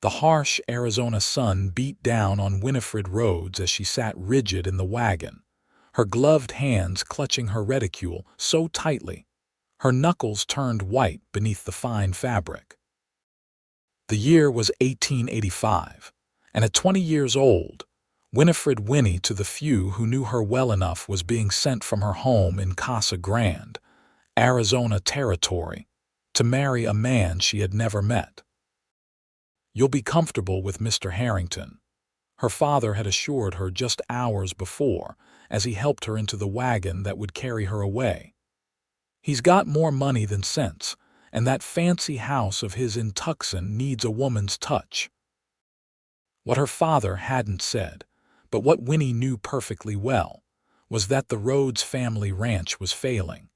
The harsh Arizona sun beat down on Winifred Rhodes as she sat rigid in the wagon, her gloved hands clutching her reticule so tightly, her knuckles turned white beneath the fine fabric. The year was 1885, and at 20 years old, Winifred Winnie, to the few who knew her well enough, was being sent from her home in Casa Grande, Arizona Territory, to marry a man she had never met. "You'll be comfortable with Mr. Harrington," her father had assured her just hours before as he helped her into the wagon that would carry her away. "He's got more money than sense, and that fancy house of his in Tucson needs a woman's touch." What her father hadn't said, but what Winnie knew perfectly well, was that the Rhodes family ranch was failing,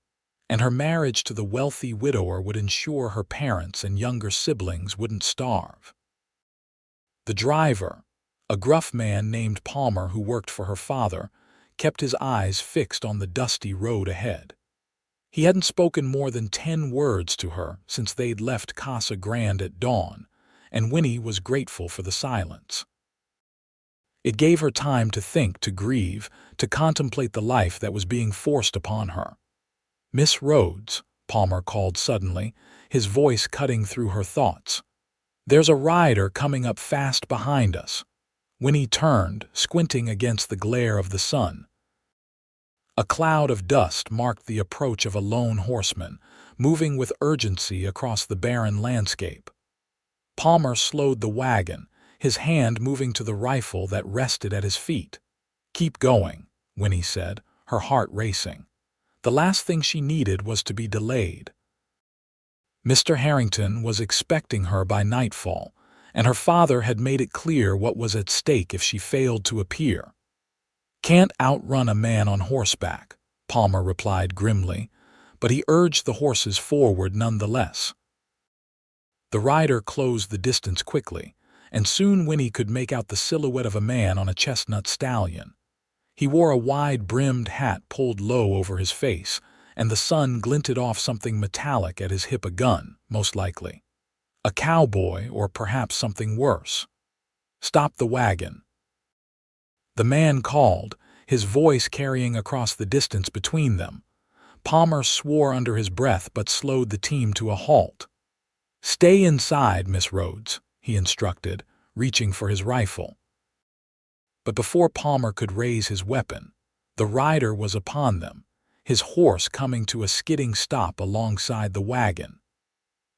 and her marriage to the wealthy widower would ensure her parents and younger siblings wouldn't starve. The driver, a gruff man named Palmer who worked for her father, kept his eyes fixed on the dusty road ahead. He hadn't spoken more than 10 words to her since they'd left Casa Grande at dawn, and Winnie was grateful for the silence. It gave her time to think, to grieve, to contemplate the life that was being forced upon her. "Miss Rhodes," Palmer called suddenly, his voice cutting through her thoughts. "There's a rider coming up fast behind us." Winnie turned, squinting against the glare of the sun. A cloud of dust marked the approach of a lone horseman, moving with urgency across the barren landscape. Palmer slowed the wagon, his hand moving to the rifle that rested at his feet. "Keep going," Winnie said, her heart racing. The last thing she needed was to be delayed. Mr. Harrington was expecting her by nightfall, and her father had made it clear what was at stake if she failed to appear. "Can't outrun a man on horseback," Palmer replied grimly, but he urged the horses forward nonetheless. The rider closed the distance quickly, and soon Winnie could make out the silhouette of a man on a chestnut stallion. He wore a wide-brimmed hat pulled low over his face, and the sun glinted off something metallic at his hip. A gun, most likely. A cowboy, or perhaps something worse. "Stop the wagon," the man called, his voice carrying across the distance between them. Palmer swore under his breath but slowed the team to a halt. "Stay inside, Miss Rhodes," he instructed, reaching for his rifle. But before Palmer could raise his weapon, the rider was upon them, his horse coming to a skidding stop alongside the wagon.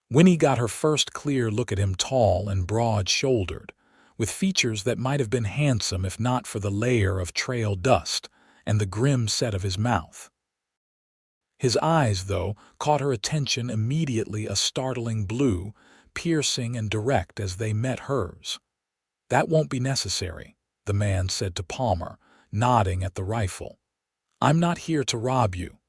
Winnie got her first clear look at him, tall and broad-shouldered, with features that might have been handsome if not for the layer of trail dust and the grim set of his mouth. His eyes, though, caught her attention immediately, a startling blue, piercing and direct as they met hers. "That won't be necessary," the man said to Palmer, nodding at the rifle. "I'm not here to rob you."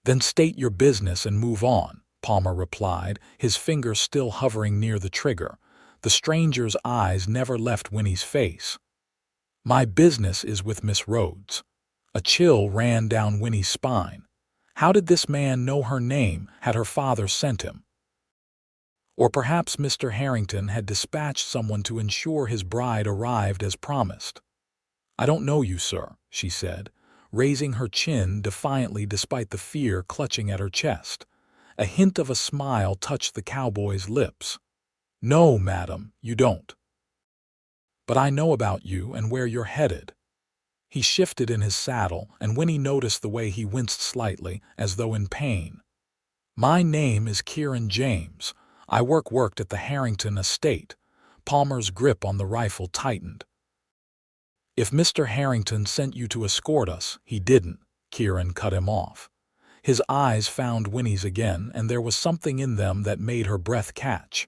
"Then state your business and move on," Palmer replied, his finger still hovering near the trigger. The stranger's eyes never left Winnie's face. "My business is with Miss Rhodes." A chill ran down Winnie's spine. How did this man know her name? Had her father sent him? Or perhaps Mr. Harrington had dispatched someone to ensure his bride arrived as promised. "I don't know you, sir," she said, raising her chin defiantly despite the fear clutching at her chest. A hint of a smile touched the cowboy's lips. "No, madam, you don't. But I know about you and where you're headed." He shifted in his saddle, and Winnie noticed the way he winced slightly, as though in pain. "My name is Kieran James. I worked at the Harrington estate." Palmer's grip on the rifle tightened. "If Mr. Harrington sent you to escort us, he didn't," Kieran cut him off. His eyes found Winnie's again, and there was something in them that made her breath catch.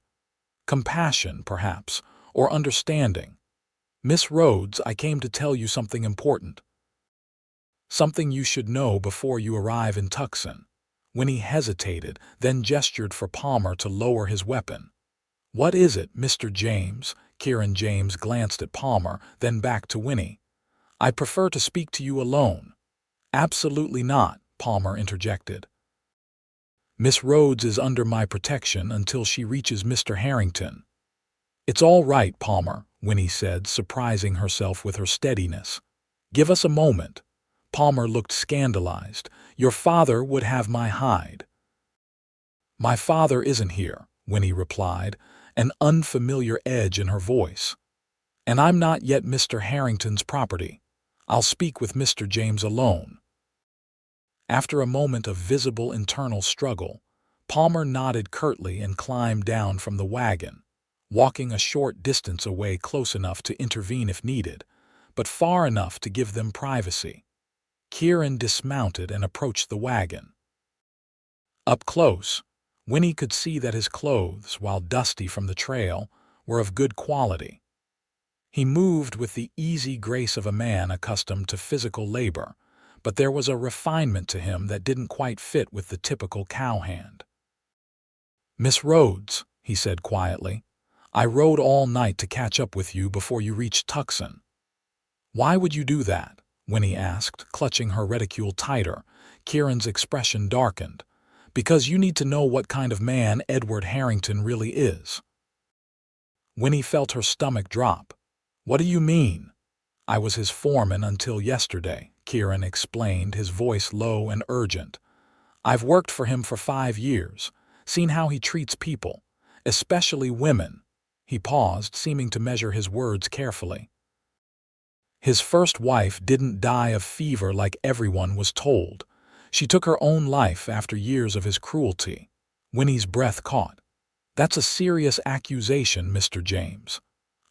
Compassion, perhaps, or understanding. "Miss Rhodes, I came to tell you something important. Something you should know before you arrive in Tucson." Winnie hesitated, then gestured for Palmer to lower his weapon. "What is it, Mr. James?" Kieran James glanced at Palmer, then back to Winnie. "I prefer to speak to you alone." "Absolutely not," Palmer interjected. "Miss Rhodes is under my protection until she reaches Mr. Harrington." "It's all right, Palmer," Winnie said, surprising herself with her steadiness. "Give us a moment." Palmer looked scandalized. "Your father would have my hide." "My father isn't here," Winnie replied, an unfamiliar edge in her voice. "And I'm not yet Mr. Harrington's property. I'll speak with Mr. James alone." After a moment of visible internal struggle, Palmer nodded curtly and climbed down from the wagon, walking a short distance away close enough to intervene if needed, but far enough to give them privacy. Kieran dismounted and approached the wagon. Up close, Winnie could see that his clothes, while dusty from the trail, were of good quality. He moved with the easy grace of a man accustomed to physical labor, but there was a refinement to him that didn't quite fit with the typical cowhand. "Miss Rhodes," he said quietly, "I rode all night to catch up with you before you reached Tucson." "Why would you do that?" Winnie asked, clutching her reticule tighter. Kieran's expression darkened. "Because you need to know what kind of man Edward Harrington really is." Winnie felt her stomach drop. "What do you mean?" "I was his foreman until yesterday," Kieran explained, his voice low and urgent. "I've worked for him for 5 years, seen how he treats people, especially women." He paused, seeming to measure his words carefully. "His first wife didn't die of fever like everyone was told. She took her own life after years of his cruelty." Winnie's breath caught. "That's a serious accusation, Mr. James."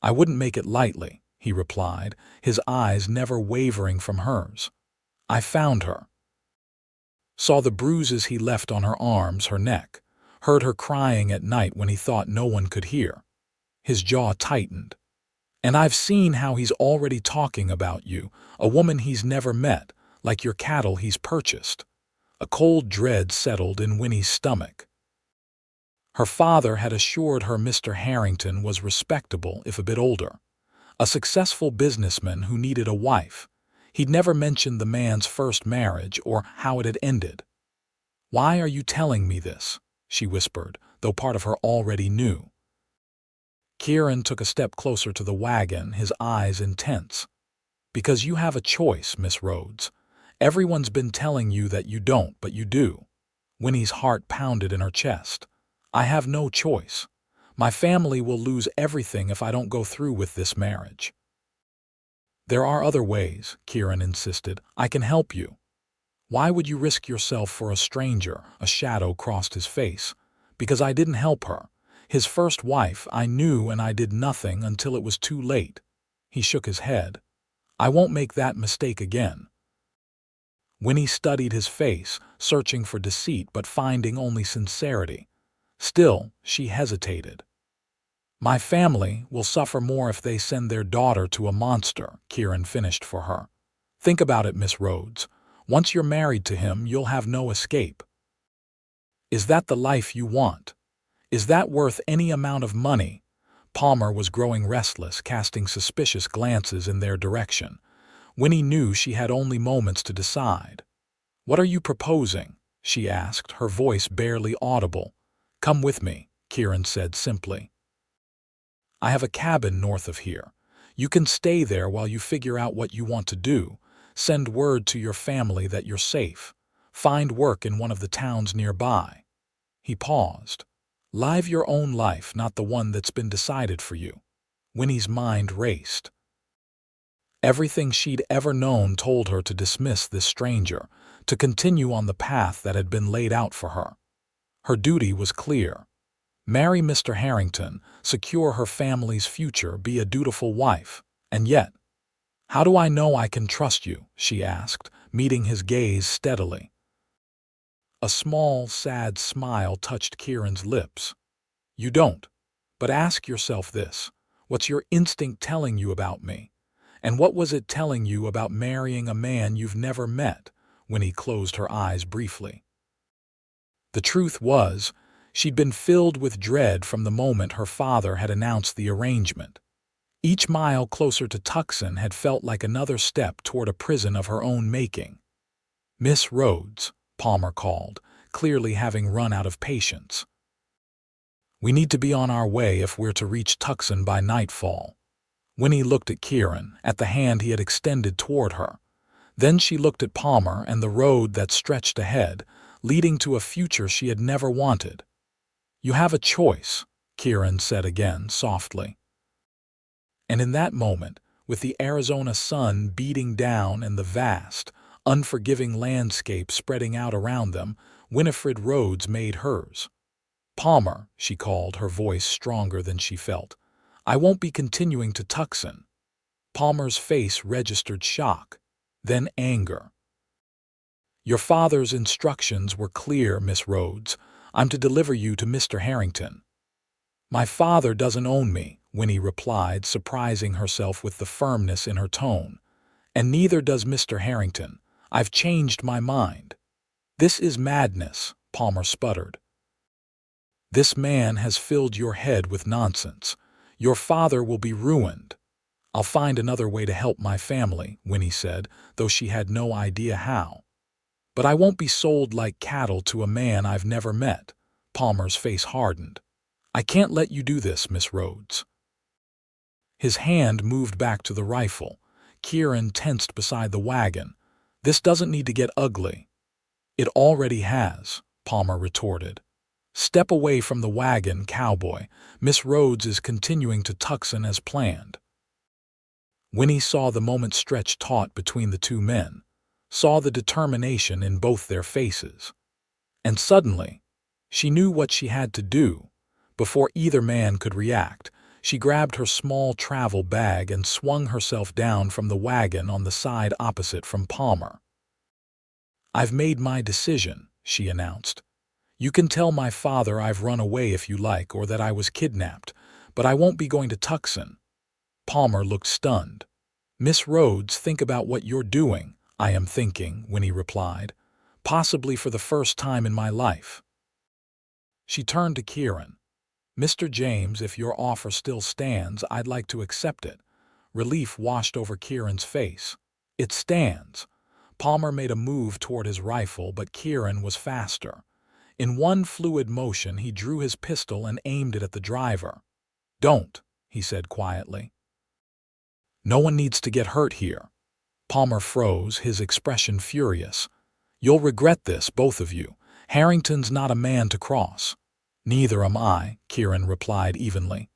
"I wouldn't make it lightly," he replied, his eyes never wavering from hers. "I found her. Saw the bruises he left on her arms, her neck. Heard her crying at night when he thought no one could hear." His jaw tightened. "And I've seen how he's already talking about you, a woman he's never met, like your cattle he's purchased." A cold dread settled in Winnie's stomach. Her father had assured her Mr. Harrington was respectable if a bit older, a successful businessman who needed a wife. He'd never mentioned the man's first marriage or how it had ended. "Why are you telling me this?" she whispered, though part of her already knew. Kieran took a step closer to the wagon, his eyes intense. "Because you have a choice, Miss Rhodes. Everyone's been telling you that you don't, but you do." Winnie's heart pounded in her chest. "I have no choice. My family will lose everything if I don't go through with this marriage." "There are other ways," Kieran insisted. "I can help you." "Why would you risk yourself for a stranger?" A shadow crossed his face. "Because I didn't help her. His first wife I knew, and I did nothing until it was too late." He shook his head. "I won't make that mistake again." Winnie studied his face, searching for deceit but finding only sincerity. Still, she hesitated. "My family will suffer more if they send their daughter to a monster," Kieran finished for her. "Think about it, Miss Rhodes. Once you're married to him, you'll have no escape." "Is that the life you want? Is that worth any amount of money?" Palmer was growing restless, casting suspicious glances in their direction. Winnie knew she had only moments to decide. "What are you proposing?" she asked, her voice barely audible. "Come with me," Kieran said simply. "I have a cabin north of here. You can stay there while you figure out what you want to do. Send word to your family that you're safe. Find work in one of the towns nearby." He paused. "Live your own life, not the one that's been decided for you." Winnie's mind raced. Everything she'd ever known told her to dismiss this stranger, to continue on the path that had been laid out for her. Her duty was clear. Marry Mr. Harrington, secure her family's future, be a dutiful wife. And yet, "How do I know I can trust you?" she asked, meeting his gaze steadily. A small, sad smile touched Kieran's lips. "You don't. But ask yourself this. What's your instinct telling you about me? And what was it telling you about marrying a man you've never met?" Winnie closed her eyes briefly. The truth was, she'd been filled with dread from the moment her father had announced the arrangement. Each mile closer to Tucson had felt like another step toward a prison of her own making. "Miss Rhodes," Palmer called, clearly having run out of patience. We need to be on our way if we're to reach Tucson by nightfall. Winnie looked at Kieran, at the hand he had extended toward her. Then she looked at Palmer and the road that stretched ahead, leading to a future she had never wanted. "You have a choice," Kieran said again, softly. And in that moment, with the Arizona sun beating down and the vast, unforgiving landscape spreading out around them, Winifred Rhodes made hers. "Palmer," she called, her voice stronger than she felt, "I won't be continuing to Tucson." Palmer's face registered shock, then anger. "Your father's instructions were clear, Miss Rhodes. I'm to deliver you to Mr. Harrington." "My father doesn't own me," Winnie replied, surprising herself with the firmness in her tone. "And neither does Mr. Harrington. I've changed my mind." "This is madness," Palmer sputtered. "This man has filled your head with nonsense. Your father will be ruined." "I'll find another way to help my family," Winnie said, though she had no idea how. "But I won't be sold like cattle to a man I've never met." Palmer's face hardened. "I can't let you do this, Miss Rhodes." His hand moved back to the rifle. Kieran tensed beside the wagon. "This doesn't need to get ugly." "It already has," Palmer retorted. "Step away from the wagon, Cowboy. Miss Rhodes is continuing to Tucson as planned." Winnie saw the moment stretch taut between the two men, saw the determination in both their faces. And suddenly, she knew what she had to do. Before either man could react, she grabbed her small travel bag and swung herself down from the wagon on the side opposite from Palmer. "I've made my decision," she announced. "You can tell my father I've run away if you like, or that I was kidnapped, but I won't be going to Tucson." Palmer looked stunned. "Miss Rhodes, think about what you're doing." "I am thinking," Winnie replied. "Possibly for the first time in my life." She turned to Kieran. "Mr. James, if your offer still stands, I'd like to accept it." Relief washed over Kieran's face. "It stands." Palmer made a move toward his rifle, but Kieran was faster. In one fluid motion, he drew his pistol and aimed it at the driver. "Don't," he said quietly. "No one needs to get hurt here." Palmer froze, his expression furious. "You'll regret this, both of you. Harrington's not a man to cross." "Neither am I," Kieran replied evenly.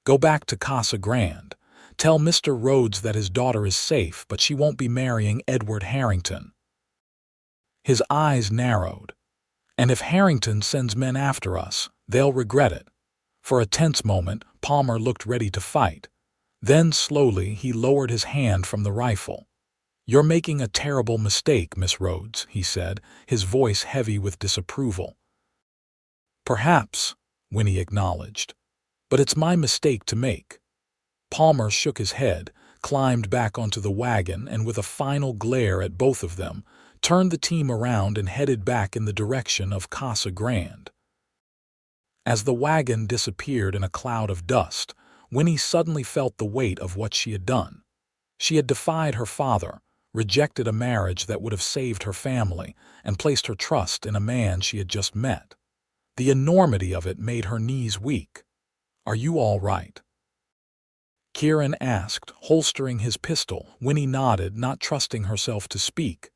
"Go back to Casa Grande. Tell Mr. Rhodes that his daughter is safe, but she won't be marrying Edward Harrington." His eyes narrowed. "And if Harrington sends men after us, they'll regret it." For a tense moment, Palmer looked ready to fight. Then, slowly, he lowered his hand from the rifle. "You're making a terrible mistake, Miss Rhodes," he said, his voice heavy with disapproval. "Perhaps," Winnie acknowledged. "But it's my mistake to make." Palmer shook his head, climbed back onto the wagon, and with a final glare at both of them, turned the team around and headed back in the direction of Casa Grande. As the wagon disappeared in a cloud of dust, Winnie suddenly felt the weight of what she had done. She had defied her father, rejected a marriage that would have saved her family, and placed her trust in a man she had just met. The enormity of it made her knees weak. "Are you all right?" Kieran asked, holstering his pistol. Winnie nodded, not trusting herself to speak.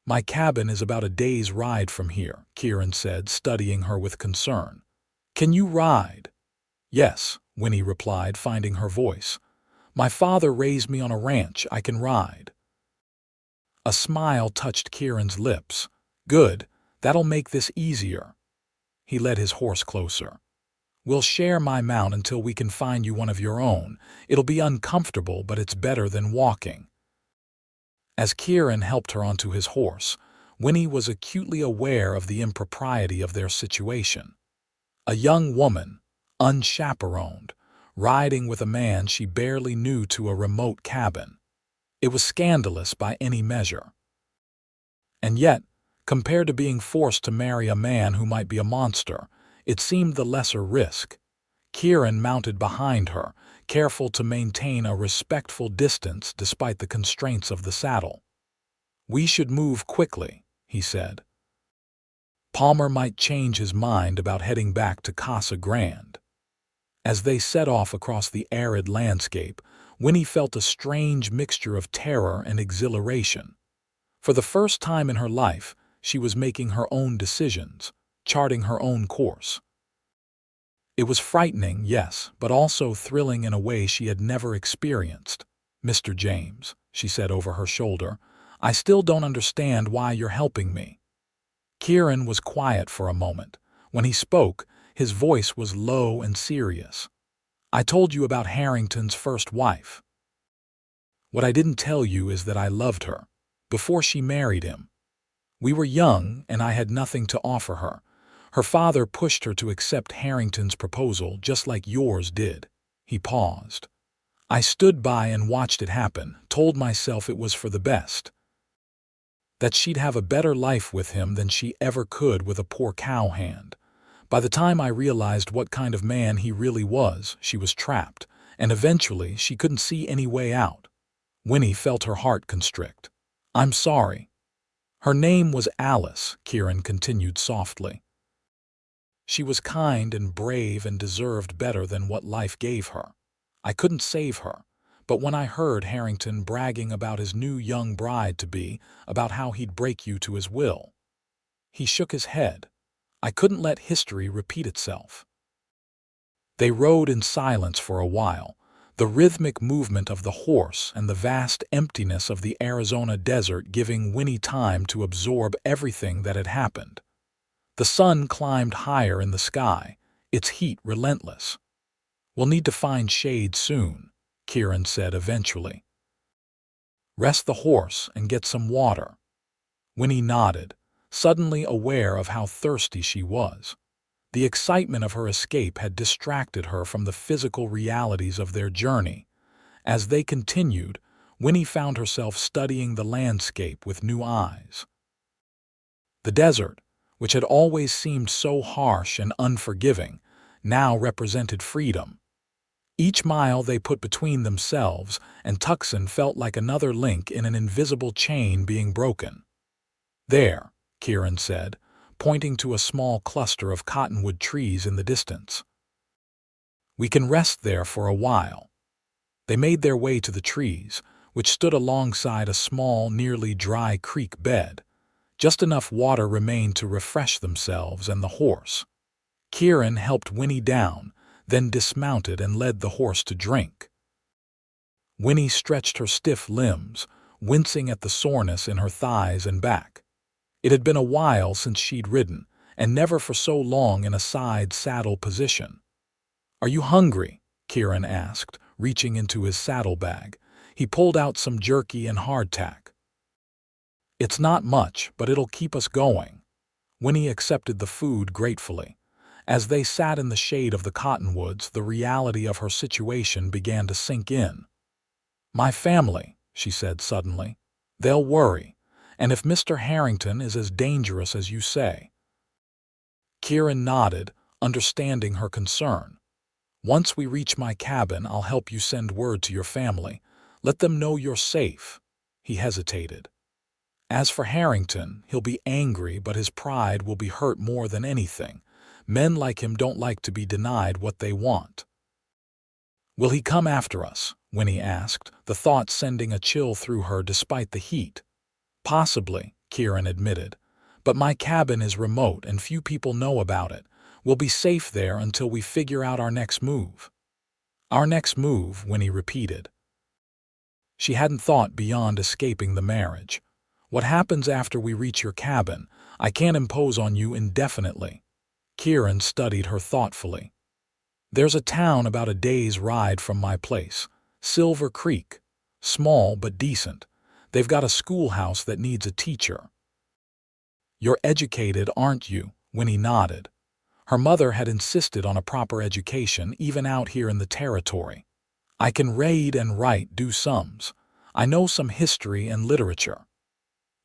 "My cabin is about a day's ride from here," Kieran said, studying her with concern. "Can you ride?" "Yes," Winnie replied, finding her voice. "My father raised me on a ranch. I can ride." A smile touched Kieran's lips. "Good, that'll make this easier." He led his horse closer. "We'll share my mount until we can find you one of your own. It'll be uncomfortable, but it's better than walking." As Kieran helped her onto his horse, Winnie was acutely aware of the impropriety of their situation. A young woman, unchaperoned, riding with a man she barely knew to a remote cabin. It was scandalous by any measure. And yet, compared to being forced to marry a man who might be a monster, it seemed the lesser risk. Kieran mounted behind her, careful to maintain a respectful distance despite the constraints of the saddle. "We should move quickly," he said. Palmer might change his mind about heading back to Casa Grande. As they set off across the arid landscape, Winnie felt a strange mixture of terror and exhilaration. For the first time in her life, she was making her own decisions, charting her own course. It was frightening, yes, but also thrilling in a way she had never experienced. "Mr. James," she said over her shoulder, "I still don't understand why you're helping me." Kieran was quiet for a moment. When he spoke, his voice was low and serious. "I told you about Harrington's first wife. What I didn't tell you is that I loved her, before she married him. We were young, and I had nothing to offer her. Her father pushed her to accept Harrington's proposal just like yours did." He paused. "I stood by and watched it happen, told myself it was for the best. That she'd have a better life with him than she ever could with a poor cowhand. By the time I realized what kind of man he really was, she was trapped, and eventually she couldn't see any way out." Winnie felt her heart constrict. "I'm sorry." "Her name was Alice," Kieran continued softly. "She was kind and brave and deserved better than what life gave her. I couldn't save her, but when I heard Harrington bragging about his new young bride-to-be, about how he'd break you to his will..." He shook his head. "I couldn't let history repeat itself." They rode in silence for a while, the rhythmic movement of the horse and the vast emptiness of the Arizona desert giving Winnie time to absorb everything that had happened. The sun climbed higher in the sky, its heat relentless. "We'll need to find shade soon," Kieran said eventually. "Rest the horse and get some water." Winnie nodded, suddenly aware of how thirsty she was. The excitement of her escape had distracted her from the physical realities of their journey. As they continued, Winnie found herself studying the landscape with new eyes. The desert, which had always seemed so harsh and unforgiving, now represented freedom. Each mile they put between themselves and Tucson felt like another link in an invisible chain being broken. "There," Kieran said, pointing to a small cluster of cottonwood trees in the distance. "We can rest there for a while." They made their way to the trees, which stood alongside a small, nearly dry creek bed. Just enough water remained to refresh themselves and the horse. Kieran helped Winnie down, then dismounted and led the horse to drink. Winnie stretched her stiff limbs, wincing at the soreness in her thighs and back. It had been a while since she'd ridden, and never for so long in a side saddle position. "Are you hungry?" Kieran asked, reaching into his saddlebag. He pulled out some jerky and hardtack. "It's not much, but it'll keep us going." Winnie accepted the food gratefully. As they sat in the shade of the cottonwoods, the reality of her situation began to sink in. "My family," she said suddenly. "They'll worry. And if Mr. Harrington is as dangerous as you say..." Kieran nodded, understanding her concern. "Once we reach my cabin, I'll help you send word to your family. Let them know you're safe." He hesitated. "As for Harrington, he'll be angry, but his pride will be hurt more than anything. Men like him don't like to be denied what they want." "Will he come after us?" Winnie asked, the thought sending a chill through her despite the heat. "Possibly," Kieran admitted. "But my cabin is remote and few people know about it. We'll be safe there until we figure out our next move." "Our next move," Winnie repeated. She hadn't thought beyond escaping the marriage. "What happens after we reach your cabin? I can't impose on you indefinitely." Kieran studied her thoughtfully. "There's a town about a day's ride from my place, Silver Creek. Small but decent. They've got a schoolhouse that needs a teacher." "You're educated, aren't you?" Winnie nodded. Her mother had insisted on a proper education even out here in the territory. "I can read and write, do sums. I know some history and literature."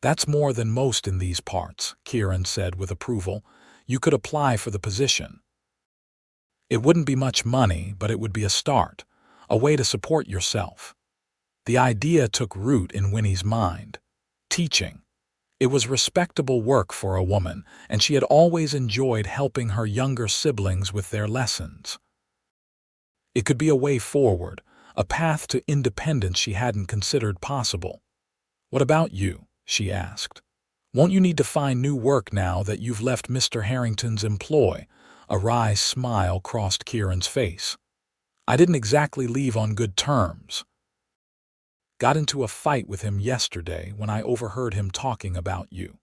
"That's more than most in these parts," Kieran said with approval. "You could apply for the position. It wouldn't be much money, but it would be a start, a way to support yourself." The idea took root in Winnie's mind. Teaching. It was respectable work for a woman, and she had always enjoyed helping her younger siblings with their lessons. It could be a way forward, a path to independence she hadn't considered possible. "What about you?" she asked. "Won't you need to find new work now that you've left Mr. Harrington's employ?" A wry smile crossed Kieran's face. "I didn't exactly leave on good terms. Got into a fight with him yesterday when I overheard him talking about you."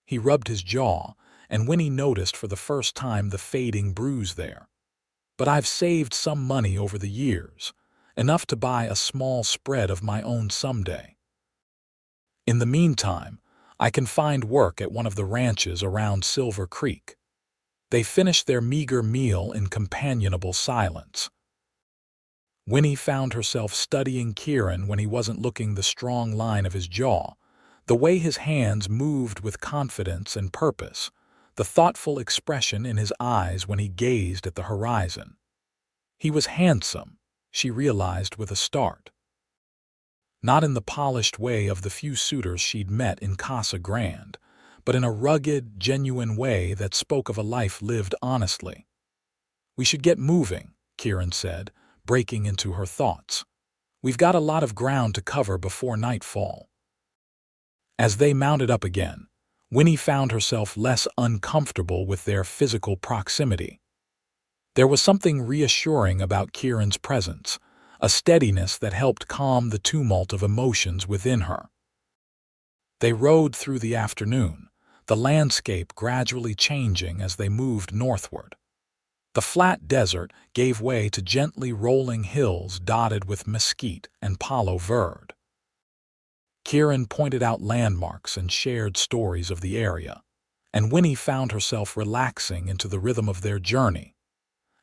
He rubbed his jaw, and Winnie noticed for the first time the fading bruise there. "But I've saved some money over the years, enough to buy a small spread of my own someday. In the meantime, I can find work at one of the ranches around Silver Creek." They finished their meager meal in companionable silence. Winnie found herself studying Kieran when he wasn't looking, the strong line of his jaw, the way his hands moved with confidence and purpose, the thoughtful expression in his eyes when he gazed at the horizon. He was handsome, she realized with a start. Not in the polished way of the few suitors she'd met in Casa Grande, but in a rugged, genuine way that spoke of a life lived honestly. "We should get moving," Kieran said, breaking into her thoughts. "We've got a lot of ground to cover before nightfall." As they mounted up again, Winnie found herself less uncomfortable with their physical proximity. There was something reassuring about Kieran's presence, a steadiness that helped calm the tumult of emotions within her. They rode through the afternoon, the landscape gradually changing as they moved northward. The flat desert gave way to gently rolling hills dotted with mesquite and palo verde. Kieran pointed out landmarks and shared stories of the area, and Winnie found herself relaxing into the rhythm of their journey.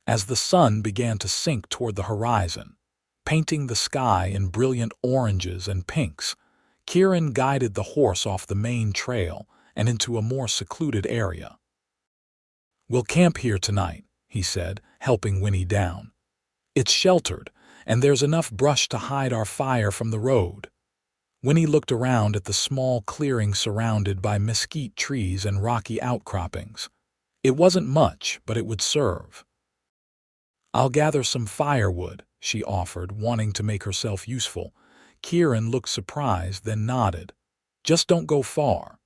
As the sun began to sink toward the horizon, painting the sky in brilliant oranges and pinks, Kieran guided the horse off the main trail and into a more secluded area. "We'll camp here tonight," he said, helping Winnie down. "It's sheltered, and there's enough brush to hide our fire from the road." Winnie looked around at the small clearing surrounded by mesquite trees and rocky outcroppings. It wasn't much, but it would serve. "I'll gather some firewood," she offered, wanting to make herself useful. Kieran looked surprised, then nodded. "Just don't go far."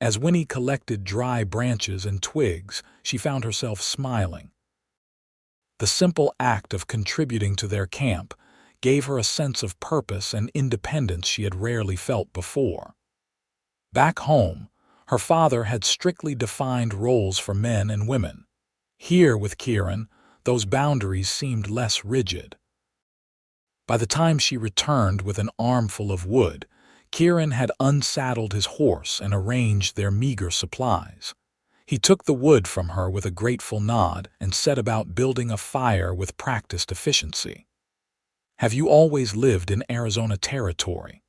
As Winnie collected dry branches and twigs, she found herself smiling. The simple act of contributing to their camp gave her a sense of purpose and independence she had rarely felt before. Back home, her father had strictly defined roles for men and women. Here, with Kieran, those boundaries seemed less rigid. By the time she returned with an armful of wood, Kieran had unsaddled his horse and arranged their meager supplies. He took the wood from her with a grateful nod and set about building a fire with practiced efficiency. "Have you always lived in Arizona territory?"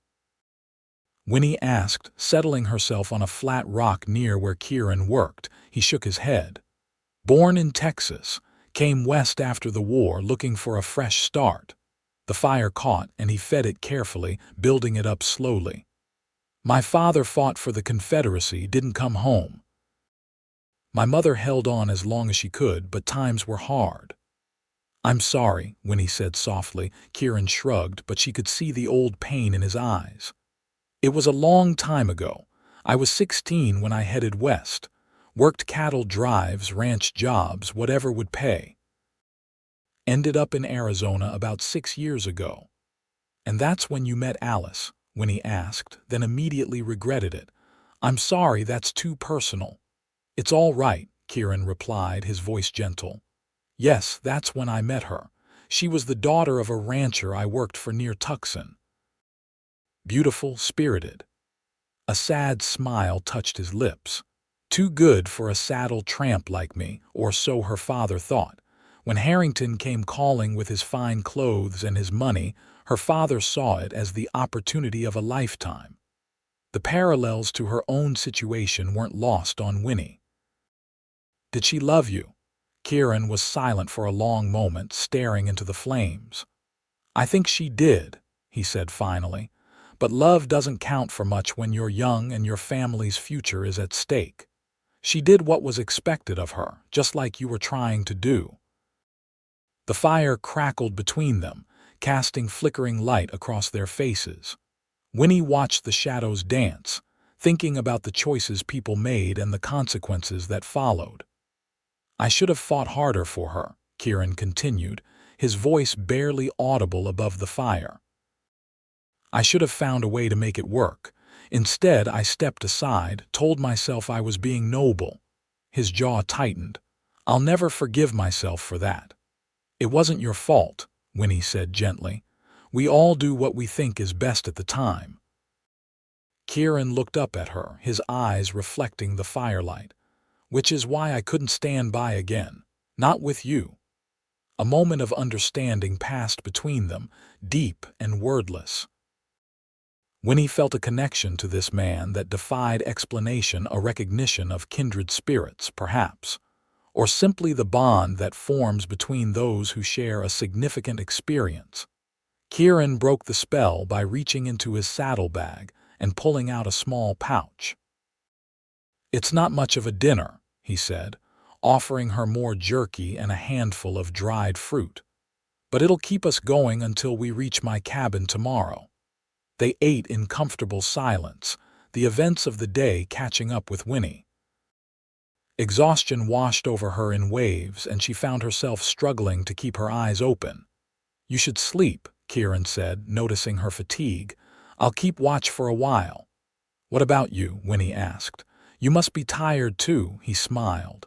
Winnie asked, settling herself on a flat rock near where Kieran worked. He shook his head. "Born in Texas, came west after the war looking for a fresh start." The fire caught, and he fed it carefully, building it up slowly. "My father fought for the Confederacy, didn't come home. My mother held on as long as she could, but times were hard." "I'm sorry," Winnie said softly. Kieran shrugged, but she could see the old pain in his eyes. "It was a long time ago. I was 16 when I headed west. Worked cattle drives, ranch jobs, whatever would pay. Ended up in Arizona about 6 years ago." "And that's when you met Alice?" Winnie asked, then immediately regretted it. "I'm sorry, that's too personal." "It's all right," Kieran replied, his voice gentle. "Yes, that's when I met her. She was the daughter of a rancher I worked for near Tucson. Beautiful, spirited." A sad smile touched his lips. "Too good for a saddle tramp like me," or so her father thought. When Harrington came calling with his fine clothes and his money, her father saw it as the opportunity of a lifetime. The parallels to her own situation weren't lost on Winnie. "Did she love you?" Kieran was silent for a long moment, staring into the flames. "I think she did," he said finally, But love doesn't count for much when you're young and your family's future is at stake. She did what was expected of her, just like you were trying to do." The fire crackled between them, casting flickering light across their faces. Winnie watched the shadows dance, thinking about the choices people made and the consequences that followed. "I should have fought harder for her," Kieran continued, his voice barely audible above the fire. "I should have found a way to make it work. Instead, I stepped aside, told myself I was being noble." His jaw tightened. "I'll never forgive myself for that." "It wasn't your fault," Winnie said gently. "We all do what we think is best at the time." Kieran looked up at her, his eyes reflecting the firelight. "Which is why I couldn't stand by again. Not with you." A moment of understanding passed between them, deep and wordless. Winnie felt a connection to this man that defied explanation, a recognition of kindred spirits, perhaps, or simply the bond that forms between those who share a significant experience. Kieran broke the spell by reaching into his saddlebag and pulling out a small pouch. "It's not much of a dinner," he said, offering her more jerky and a handful of dried fruit. "But it'll keep us going until we reach my cabin tomorrow." They ate in comfortable silence, the events of the day catching up with Winnie. Exhaustion washed over her in waves, and she found herself struggling to keep her eyes open. "You should sleep," Kieran said, noticing her fatigue. "I'll keep watch for a while." "What about you?" Winnie asked. "You must be tired too," he smiled.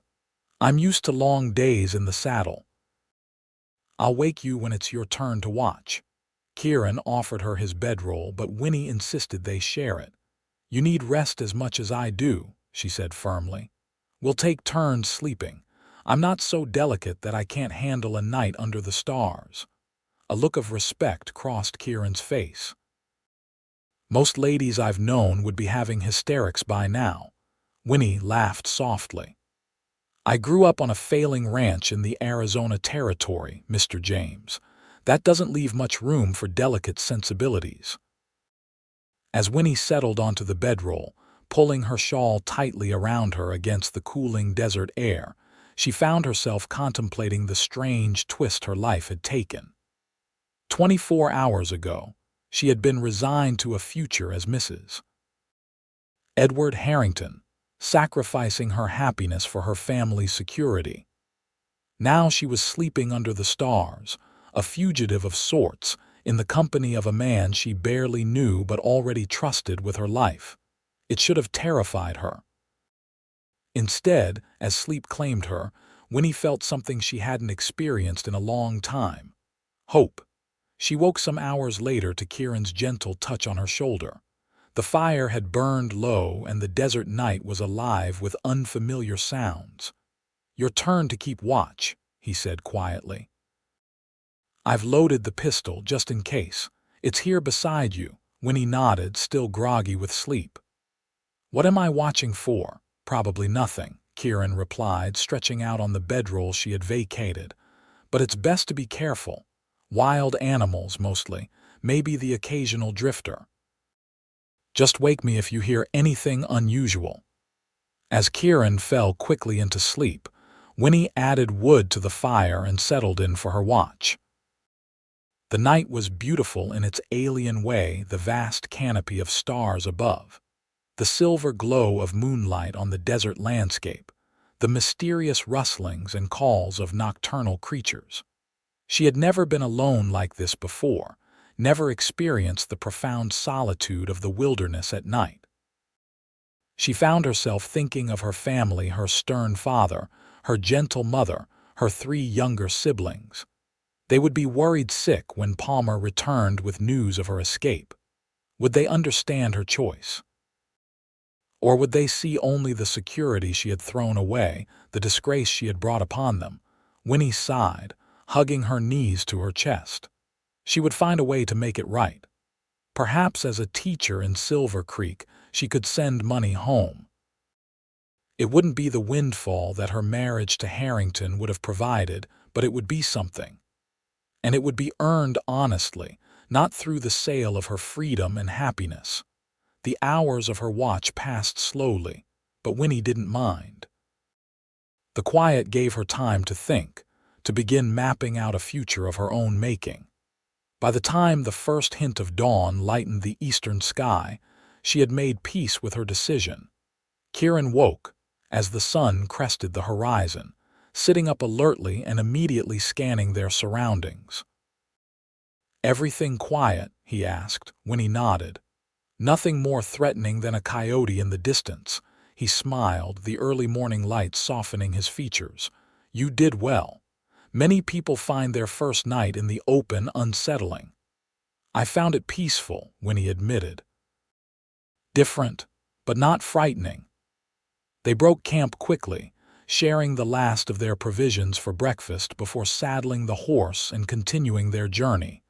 "I'm used to long days in the saddle." "I'll wake you when it's your turn to watch." Kieran offered her his bedroll, but Winnie insisted they share it. "You need rest as much as I do," she said firmly. "We'll take turns sleeping. I'm not so delicate that I can't handle a night under the stars." A look of respect crossed Kieran's face. "Most ladies I've known would be having hysterics by now." Winnie laughed softly. "I grew up on a failing ranch in the Arizona Territory, Mr. James. That doesn't leave much room for delicate sensibilities." As Winnie settled onto the bedroll, pulling her shawl tightly around her against the cooling desert air, she found herself contemplating the strange twist her life had taken. 24 hours ago, she had been resigned to a future as Mrs. Edward Harrington, sacrificing her happiness for her family's security. Now she was sleeping under the stars, a fugitive of sorts, in the company of a man she barely knew but already trusted with her life. It should have terrified her. Instead, as sleep claimed her, Winnie felt something she hadn't experienced in a long time: hope. She woke some hours later to Kieran's gentle touch on her shoulder. The fire had burned low and the desert night was alive with unfamiliar sounds. "Your turn to keep watch," he said quietly. "I've loaded the pistol just in case. It's here beside you." Winnie nodded, still groggy with sleep. "What am I watching for?" "Probably nothing," Kieran replied, stretching out on the bedroll she had vacated. "But it's best to be careful. Wild animals, mostly. Maybe the occasional drifter. Just wake me if you hear anything unusual." As Kieran fell quickly into sleep, Winnie added wood to the fire and settled in for her watch. The night was beautiful in its alien way, the vast canopy of stars above, the silver glow of moonlight on the desert landscape, the mysterious rustlings and calls of nocturnal creatures. She had never been alone like this before, never experienced the profound solitude of the wilderness at night. She found herself thinking of her family, her stern father, her gentle mother, her 3 younger siblings. They would be worried sick when Palmer returned with news of her escape. Would they understand her choice? Or would they see only the security she had thrown away, the disgrace she had brought upon them? Winnie sighed, hugging her knees to her chest. She would find a way to make it right. Perhaps as a teacher in Silver Creek, she could send money home. It wouldn't be the windfall that her marriage to Harrington would have provided, but it would be something. And it would be earned honestly, not through the sale of her freedom and happiness. The hours of her watch passed slowly, but Winnie didn't mind. The quiet gave her time to think, to begin mapping out a future of her own making. By the time the first hint of dawn lightened the eastern sky, she had made peace with her decision. Kieran woke as the sun crested the horizon, sitting up alertly and immediately scanning their surroundings. "Everything quiet?" he asked, when he nodded. "Nothing more threatening than a coyote in the distance." He smiled, the early morning light softening his features. "You did well. Many people find their first night in the open unsettling." "I found it peaceful," Winnie admitted. "Different, but not frightening." They broke camp quickly, sharing the last of their provisions for breakfast before saddling the horse and continuing their journey.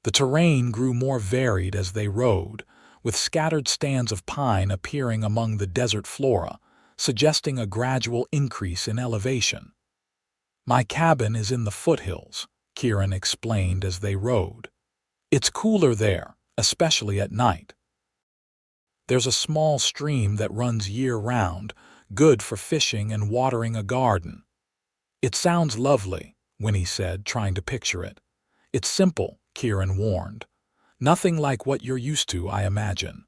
The terrain grew more varied as they rode, with scattered stands of pine appearing among the desert flora, suggesting a gradual increase in elevation. "My cabin is in the foothills," Kieran explained as they rode. "It's cooler there, especially at night. There's a small stream that runs year-round, good for fishing and watering a garden." "It sounds lovely," Winnie said, trying to picture it. "It's simple," Kieran warned. "Nothing like what you're used to, I imagine."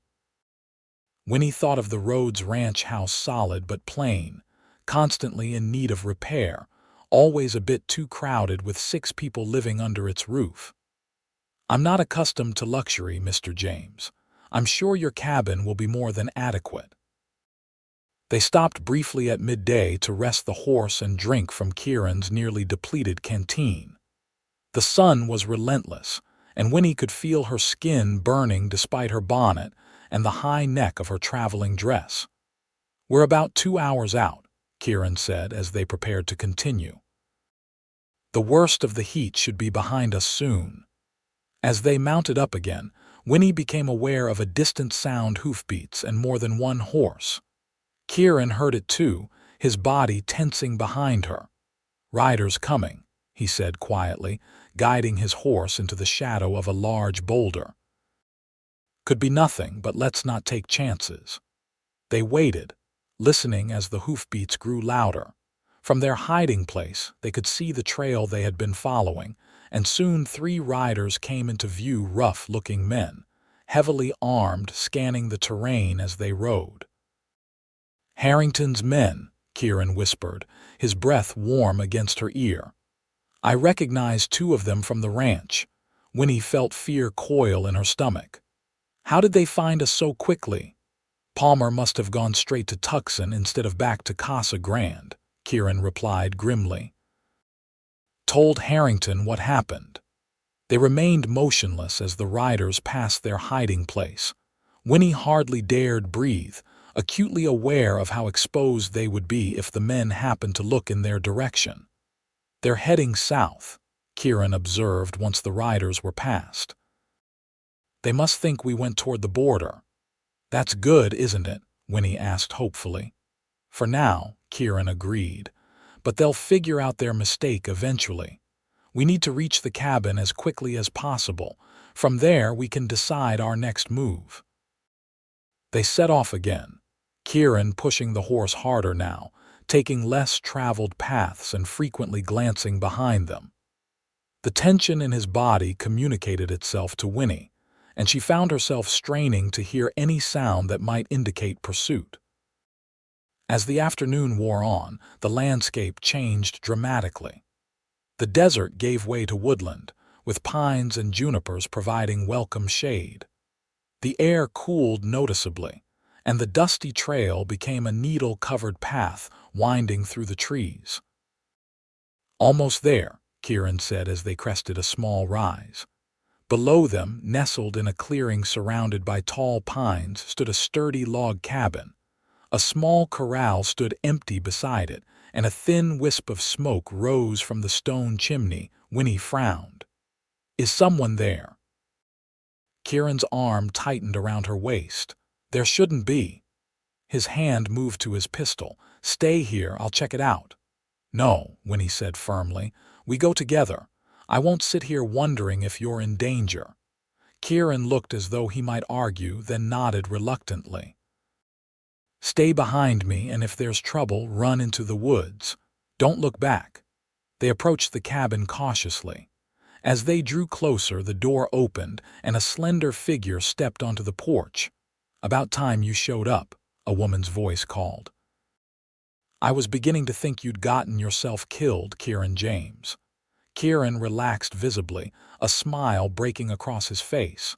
Winnie thought of the Rhodes ranch house, solid but plain, constantly in need of repair, always a bit too crowded with 6 people living under its roof. "I'm not accustomed to luxury, Mr. James. I'm sure your cabin will be more than adequate." They stopped briefly at midday to rest the horse and drink from Kieran's nearly depleted canteen. The sun was relentless, and Winnie could feel her skin burning despite her bonnet and the high neck of her traveling dress. "We're about 2 hours out," Kieran said as they prepared to continue. "The worst of the heat should be behind us soon." As they mounted up again, Winnie became aware of a distant sound, hoofbeats, and more than one horse. Kieran heard it too, his body tensing behind her. "Riders coming," he said quietly, guiding his horse into the shadow of a large boulder. "Could be nothing, but let's not take chances." They waited, listening as the hoofbeats grew louder. From their hiding place, they could see the trail they had been following, and soon 3 riders came into view, rough-looking men, heavily armed, scanning the terrain as they rode. "Harrington's men," Kieran whispered, his breath warm against her ear. "I recognized 2 of them from the ranch." Winnie felt fear coil in her stomach. "How did they find us so quickly?" "Palmer must have gone straight to Tucson instead of back to Casa Grande," Kieran replied grimly. "Told Harrington what happened." They remained motionless as the riders passed their hiding place. Winnie hardly dared breathe, acutely aware of how exposed they would be if the men happened to look in their direction. "They're heading south," Kieran observed once the riders were past. "They must think we went toward the border." "That's good, isn't it?" Winnie asked hopefully. "For now," Kieran agreed. "But they'll figure out their mistake eventually. We need to reach the cabin as quickly as possible. From there, we can decide our next move." They set off again, Kieran pushing the horse harder now, taking less traveled paths and frequently glancing behind them. The tension in his body communicated itself to Winnie, and she found herself straining to hear any sound that might indicate pursuit. As the afternoon wore on, the landscape changed dramatically. The desert gave way to woodland, with pines and junipers providing welcome shade. The air cooled noticeably, and the dusty trail became a needle-covered path winding through the trees. "Almost there," Kieran said as they crested a small rise. Below them, nestled in a clearing surrounded by tall pines, stood a sturdy log cabin. A small corral stood empty beside it, and a thin wisp of smoke rose from the stone chimney. Winnie frowned. "Is someone there?" Kieran's arm tightened around her waist. "There shouldn't be." His hand moved to his pistol. "Stay here, I'll check it out." "No," Winnie said firmly. "We go together. I won't sit here wondering if you're in danger." Kieran looked as though he might argue, then nodded reluctantly. "Stay behind me, and if there's trouble, run into the woods. Don't look back." They approached the cabin cautiously. As they drew closer, the door opened, and a slender figure stepped onto the porch. "About time you showed up," a woman's voice called. "I was beginning to think you'd gotten yourself killed, Kieran James." Kieran relaxed visibly, a smile breaking across his face.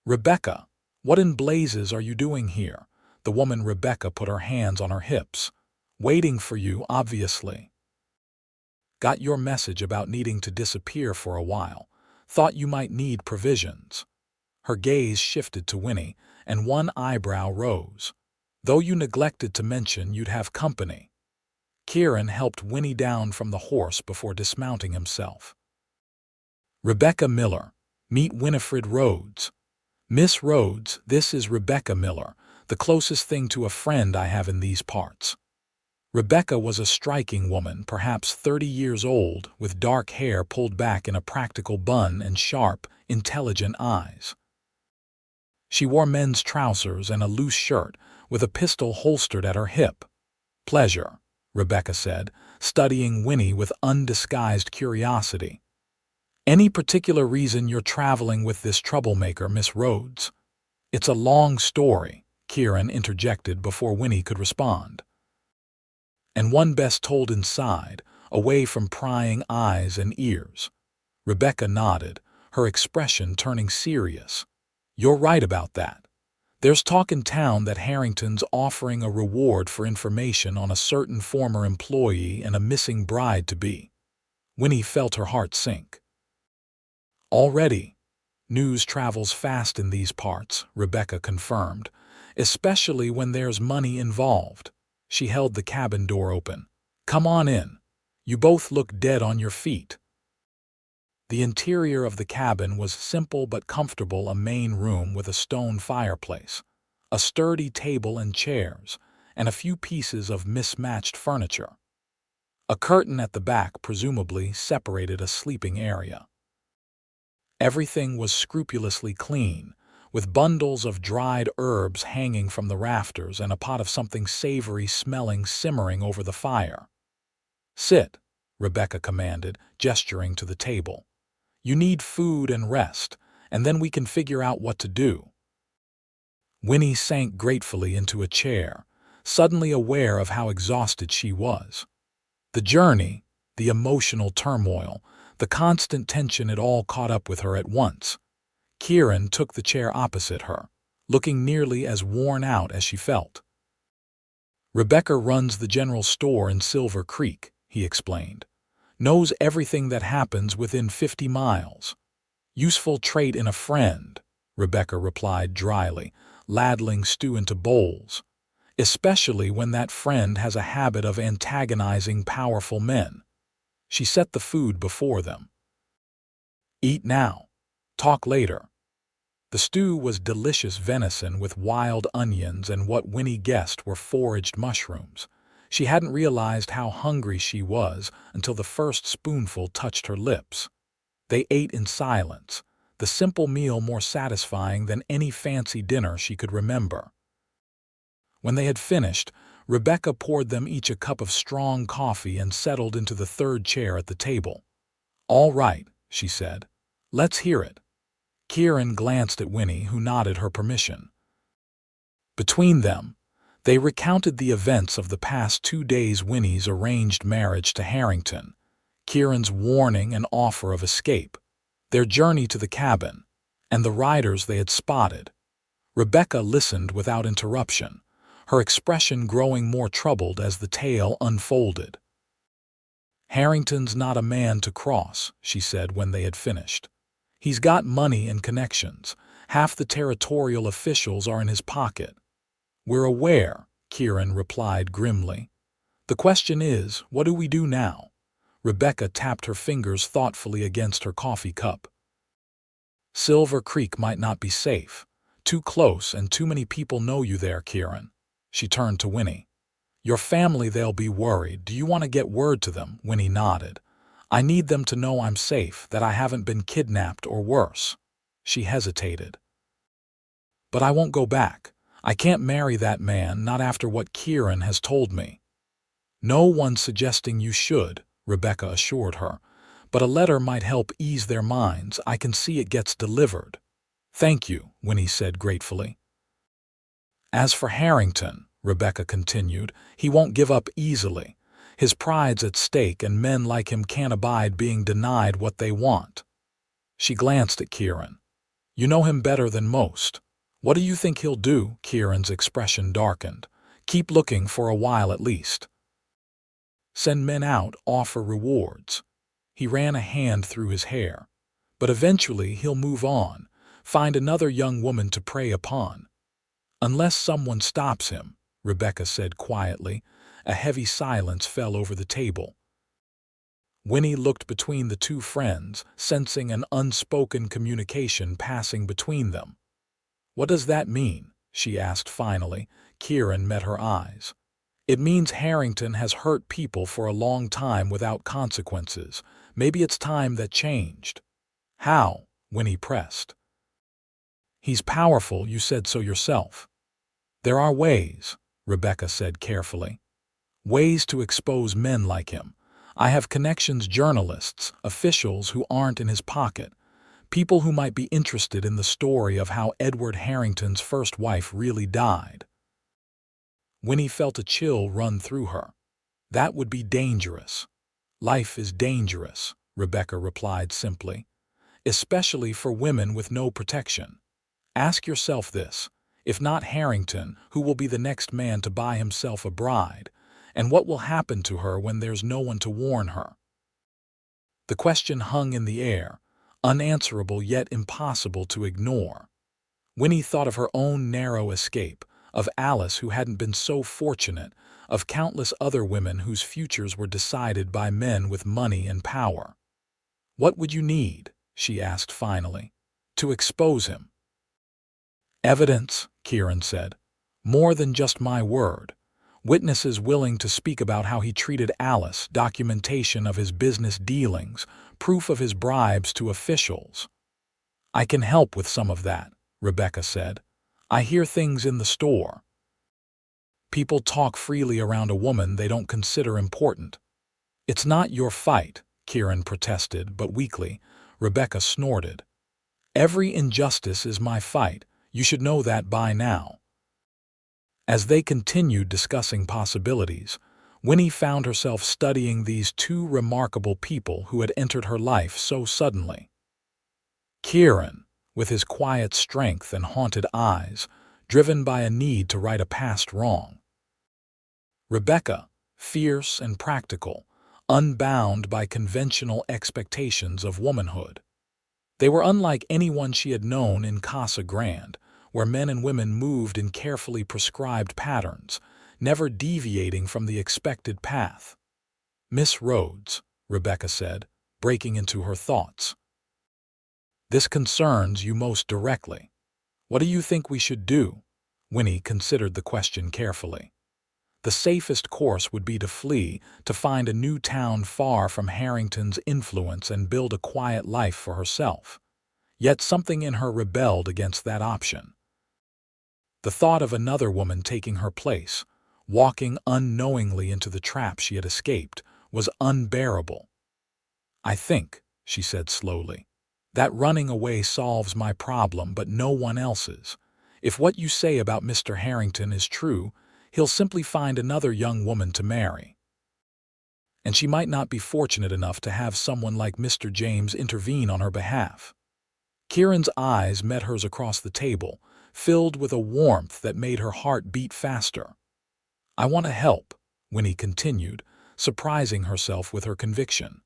"Rebecca, what in blazes are you doing here?" The woman Rebecca put her hands on her hips. "Waiting for you, obviously. Got your message about needing to disappear for a while. Thought you might need provisions." Her gaze shifted to Winnie, and one eyebrow rose. "Though you neglected to mention you'd have company." Kieran helped Winnie down from the horse before dismounting himself. "Rebecca Miller, meet Winifred Rhodes." "Miss Rhodes, this is Rebecca Miller, the closest thing to a friend I have in these parts." Rebecca was a striking woman, perhaps 30 years old, with dark hair pulled back in a practical bun and sharp, intelligent eyes. She wore men's trousers and a loose shirt, with a pistol holstered at her hip. "Pleasure," Rebecca said, studying Winnie with undisguised curiosity. "Any particular reason you're traveling with this troublemaker, Miss Rhodes?" "It's a long story," Kieran interjected before Winnie could respond. "And one best told inside, away from prying eyes and ears." Rebecca nodded, her expression turning serious. "You're right about that. There's talk in town that Harrington's offering a reward for information on a certain former employee and a missing bride-to-be." Winnie felt her heart sink. "Already? News travels fast in these parts," Rebecca confirmed, "especially when there's money involved." She held the cabin door open. "Come on in. You both look dead on your feet." The interior of the cabin was simple but comfortable, a main room with a stone fireplace, a sturdy table and chairs, and a few pieces of mismatched furniture. A curtain at the back presumably separated a sleeping area. Everything was scrupulously clean, with bundles of dried herbs hanging from the rafters and a pot of something savory smelling simmering over the fire. "Sit," Rebecca commanded, gesturing to the table. "You need food and rest, and then we can figure out what to do." Winnie sank gratefully into a chair, suddenly aware of how exhausted she was. The journey, the emotional turmoil, the constant tension, it all caught up with her at once. Kieran took the chair opposite her, looking nearly as worn out as she felt. "Rebecca runs the general store in Silver Creek," he explained. "Knows everything that happens within 50 miles. Useful trait in a friend," Rebecca replied dryly, ladling stew into bowls. "Especially when that friend has a habit of antagonizing powerful men." She set the food before them. "Eat now. Talk later." The stew was delicious venison with wild onions and what Winnie guessed were foraged mushrooms. She hadn't realized how hungry she was until the first spoonful touched her lips. They ate in silence, the simple meal more satisfying than any fancy dinner she could remember. When they had finished, Rebecca poured them each a cup of strong coffee and settled into the third chair at the table. "All right," she said. "Let's hear it." Kieran glanced at Winnie, who nodded her permission. Between them, they recounted the events of the past 2 days: Winnie's arranged marriage to Harrington, Kieran's warning and offer of escape, their journey to the cabin, and the riders they had spotted. Rebecca listened without interruption, her expression growing more troubled as the tale unfolded. "Harrington's not a man to cross," she said when they had finished. "He's got money and connections. Half the territorial officials are in his pocket." "We're aware," Kieran replied grimly. "The question is, what do we do now?" Rebecca tapped her fingers thoughtfully against her coffee cup. "Silver Creek might not be safe. Too close, and too many people know you there, Kieran." She turned to Winnie. "Your family, they'll be worried. Do you want to get word to them?" Winnie nodded. I need them to know I'm safe, that I haven't been kidnapped or worse." She hesitated. "But I won't go back. I can't marry that man, not after what Kieran has told me." "No one's suggesting you should," Rebecca assured her. "But a letter might help ease their minds. I can see it gets delivered." "Thank you," Winnie said gratefully. "As for Harrington," Rebecca continued, "he won't give up easily. His pride's at stake, and men like him can't abide being denied what they want." She glanced at Kieran. "You know him better than most. What do you think he'll do?" Kieran's expression darkened. "Keep looking for a while at least. Send men out, offer rewards." He ran a hand through his hair. "But eventually he'll move on, find another young woman to prey upon." "Unless someone stops him," Rebecca said quietly. A heavy silence fell over the table. Winnie looked between the two friends, sensing an unspoken communication passing between them. "What does that mean?" she asked finally. Kieran met her eyes. "It means Harrington has hurt people for a long time without consequences. Maybe it's time that changed." "How?" Winnie pressed. "He's powerful, you said so yourself." "There are ways," Rebecca said carefully. "Ways to expose men like him. I have connections, journalists, officials who aren't in his pocket, people who might be interested in the story of how Edward Harrington's first wife really died." Winnie felt a chill run through her. "That would be dangerous." "Life is dangerous," Rebecca replied simply, "especially for women with no protection. Ask yourself this: if not Harrington, who will be the next man to buy himself a bride? And what will happen to her when there's no one to warn her?" The question hung in the air, unanswerable yet impossible to ignore. Winnie thought of her own narrow escape, of Alice who hadn't been so fortunate, of countless other women whose futures were decided by men with money and power. "What would you need," she asked finally, "to expose him?" "Evidence," Kieran said. "More than just my word. Witnesses willing to speak about how he treated Alice, documentation of his business dealings, proof of his bribes to officials." "I can help with some of that," Rebecca said. "I hear things in the store." "People talk freely around a woman they don't consider important." "It's not your fight," Kieran protested, but weakly. Rebecca snorted. "Every injustice is my fight. You should know that by now." As they continued discussing possibilities, Winnie found herself studying these two remarkable people who had entered her life so suddenly. Kieran, with his quiet strength and haunted eyes, driven by a need to right a past wrong. Rebecca, fierce and practical, unbound by conventional expectations of womanhood. They were unlike anyone she had known in Casa Grande, where men and women moved in carefully prescribed patterns, never deviating from the expected path. "Miss Rhodes," Rebecca said, breaking into her thoughts. "This concerns you most directly. What do you think we should do?" Winnie considered the question carefully. The safest course would be to flee, to find a new town far from Harrington's influence and build a quiet life for herself. Yet something in her rebelled against that option. The thought of another woman taking her place, walking unknowingly into the trap she had escaped, was unbearable. "I think," she said slowly, "that running away solves my problem but no one else's. If what you say about Mr. Harrington is true, he'll simply find another young woman to marry. And she might not be fortunate enough to have someone like Mr. James intervene on her behalf." Kieran's eyes met hers across the table, filled with a warmth that made her heart beat faster. "I want to help," Winnie continued, surprising herself with her conviction.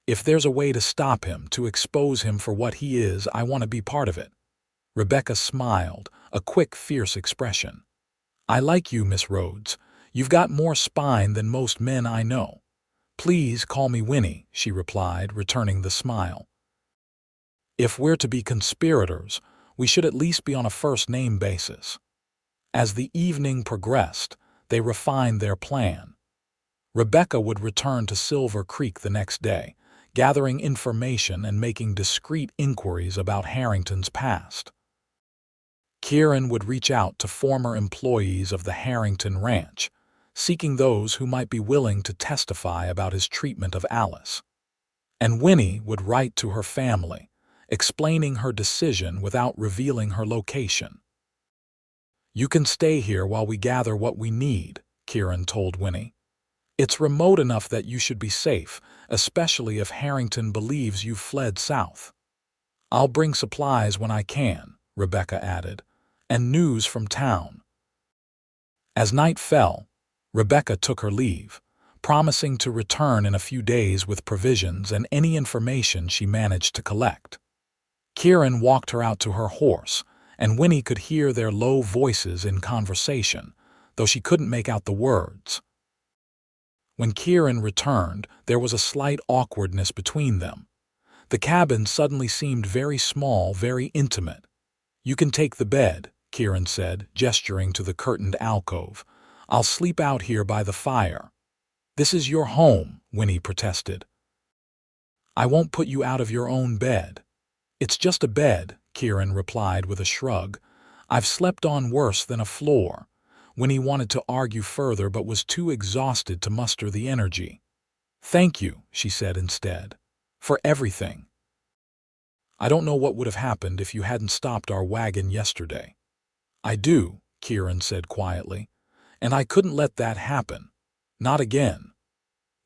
"If there's a way to stop him, to expose him for what he is, I want to be part of it." Rebecca smiled, a quick, fierce expression. "I like you, Miss Rhodes. You've got more spine than most men I know." "Please call me Winnie," she replied, returning the smile. "If we're to be conspirators, we should at least be on a first-name basis." As the evening progressed, they refined their plan. Rebecca would return to Silver Creek the next day, gathering information and making discreet inquiries about Harrington's past. Kieran would reach out to former employees of the Harrington Ranch, seeking those who might be willing to testify about his treatment of Alice. And Winnie would write to her family, explaining her decision without revealing her location. "You can stay here while we gather what we need," Kieran told Winnie. "It's remote enough that you should be safe, especially if Harrington believes you've fled south." "I'll bring supplies when I can," Rebecca added, "and news from town." As night fell, Rebecca took her leave, promising to return in a few days with provisions and any information she managed to collect. Kieran walked her out to her horse, and Winnie could hear their low voices in conversation, though she couldn't make out the words. When Kieran returned, there was a slight awkwardness between them. The cabin suddenly seemed very small, very intimate. "You can take the bed," Kieran said, gesturing to the curtained alcove. "I'll sleep out here by the fire." "This is your home," Winnie protested. "I won't put you out of your own bed." "It's just a bed," Kieran replied with a shrug. "I've slept on worse than a floor." Winnie wanted to argue further but was too exhausted to muster the energy. "Thank you," she said instead, "for everything. I don't know what would have happened if you hadn't stopped our wagon yesterday." "I do," Kieran said quietly, "and I couldn't let that happen. Not again."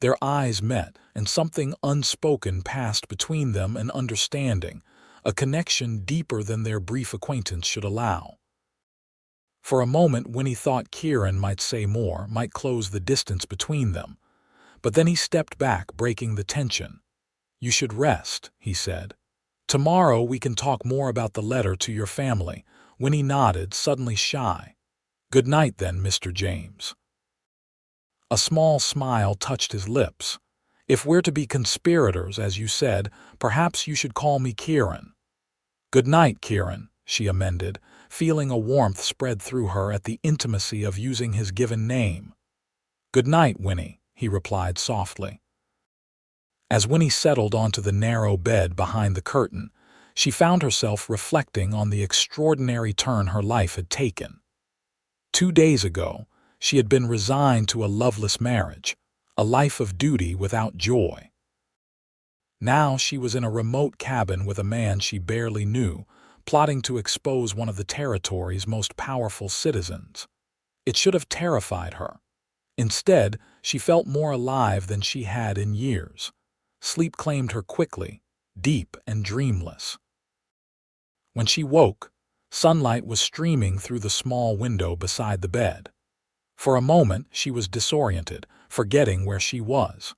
Their eyes met, and something unspoken passed between them, an understanding, a connection deeper than their brief acquaintance should allow. For a moment Winnie thought Kieran might say more, might close the distance between them. But then he stepped back, breaking the tension. "You should rest," he said. "Tomorrow we can talk more about the letter to your family." Winnie nodded, suddenly shy. "Good night then, Mr. James." A small smile touched his lips. "If we're to be conspirators, as you said, perhaps you should call me Kieran." "Good night, Kieran," she amended, feeling a warmth spread through her at the intimacy of using his given name. "Good night, Winnie," he replied softly. As Winnie settled onto the narrow bed behind the curtain, she found herself reflecting on the extraordinary turn her life had taken. 2 days ago, she had been resigned to a loveless marriage, a life of duty without joy. Now she was in a remote cabin with a man she barely knew, plotting to expose one of the territory's most powerful citizens. It should have terrified her. Instead, she felt more alive than she had in years. Sleep claimed her quickly, deep and dreamless. When she woke, sunlight was streaming through the small window beside the bed. For a moment she was disoriented, forgetting where she was.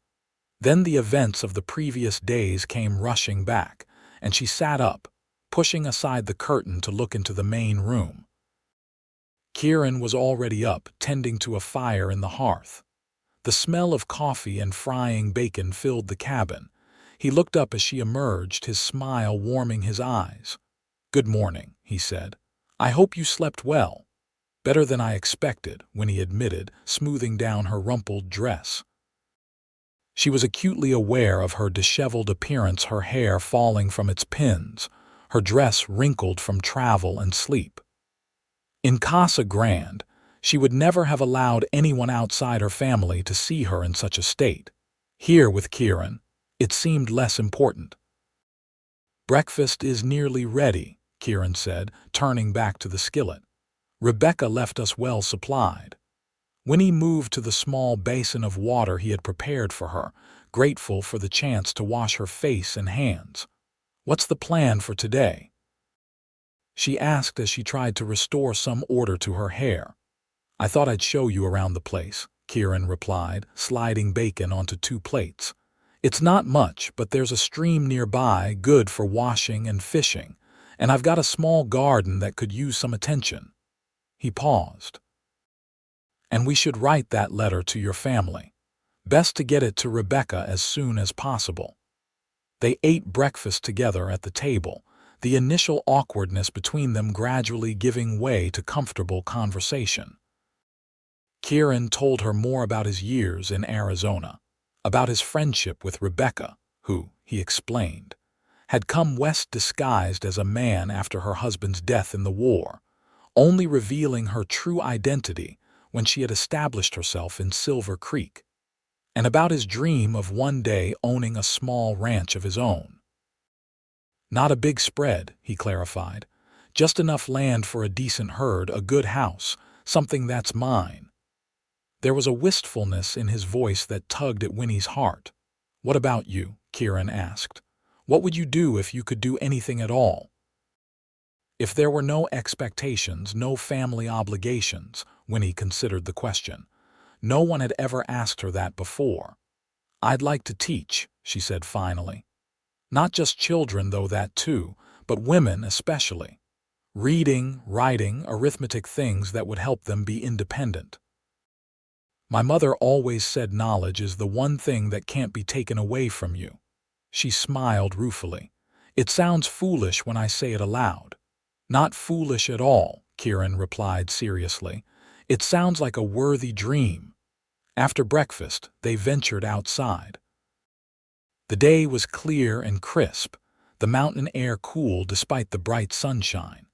Then the events of the previous days came rushing back, and she sat up, pushing aside the curtain to look into the main room. Kieran was already up, tending to a fire in the hearth. The smell of coffee and frying bacon filled the cabin. He looked up as she emerged, his smile warming his eyes. "Good morning," he said. "I hope you slept well." "Better than I expected," Winnie admitted, smoothing down her rumpled dress. She was acutely aware of her disheveled appearance, her hair falling from its pins, her dress wrinkled from travel and sleep. In Casa Grande, she would never have allowed anyone outside her family to see her in such a state. Here with Kieran, it seemed less important. "Breakfast is nearly ready," Kieran said, turning back to the skillet. "Rebecca left us well supplied." Winnie moved to the small basin of water he had prepared for her, grateful for the chance to wash her face and hands. "What's the plan for today?" she asked as she tried to restore some order to her hair. "I thought I'd show you around the place," Kieran replied, sliding bacon onto 2 plates. "It's not much, but there's a stream nearby, good for washing and fishing, and I've got a small garden that could use some attention." He paused. "And we should write that letter to your family. Best to get it to Rebecca as soon as possible." They ate breakfast together at the table, the initial awkwardness between them gradually giving way to comfortable conversation. Kieran told her more about his years in Arizona, about his friendship with Rebecca, who, he explained, had come west disguised as a man after her husband's death in the war, only revealing her true identity when she had established herself in Silver Creek, and about his dream of one day owning a small ranch of his own. Not a big spread, he clarified, just enough land for a decent herd, a good house, something that's mine. There was a wistfulness in his voice that tugged at Winnie's heart. "What about you?" Kieran asked. "What would you do if you could do anything at all? If there were no expectations, no family obligations," Winnie considered the question. No one had ever asked her that before. "I'd like to teach," she said finally. "Not just children, though that too, but women especially. Reading, writing, arithmetic, things that would help them be independent. My mother always said knowledge is the one thing that can't be taken away from you." She smiled ruefully. "It sounds foolish when I say it aloud." "Not foolish at all," Kieran replied seriously. "It sounds like a worthy dream." After breakfast, they ventured outside. The day was clear and crisp, the mountain air cool despite the bright sunshine.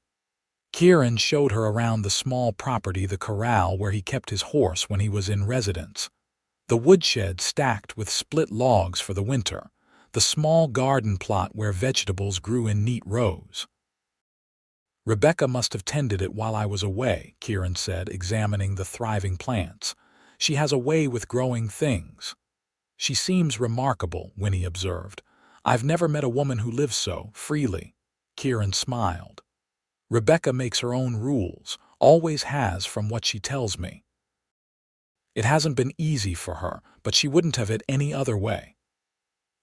Kieran showed her around the small property, the corral where he kept his horse when he was in residence, the woodshed stacked with split logs for the winter, the small garden plot where vegetables grew in neat rows. "Rebecca must have tended it while I was away," Kieran said, examining the thriving plants. "She has a way with growing things." "She seems remarkable," Winnie observed. "I've never met a woman who lives so freely." Kieran smiled. "Rebecca makes her own rules, always has from what she tells me. It hasn't been easy for her, but she wouldn't have it any other way."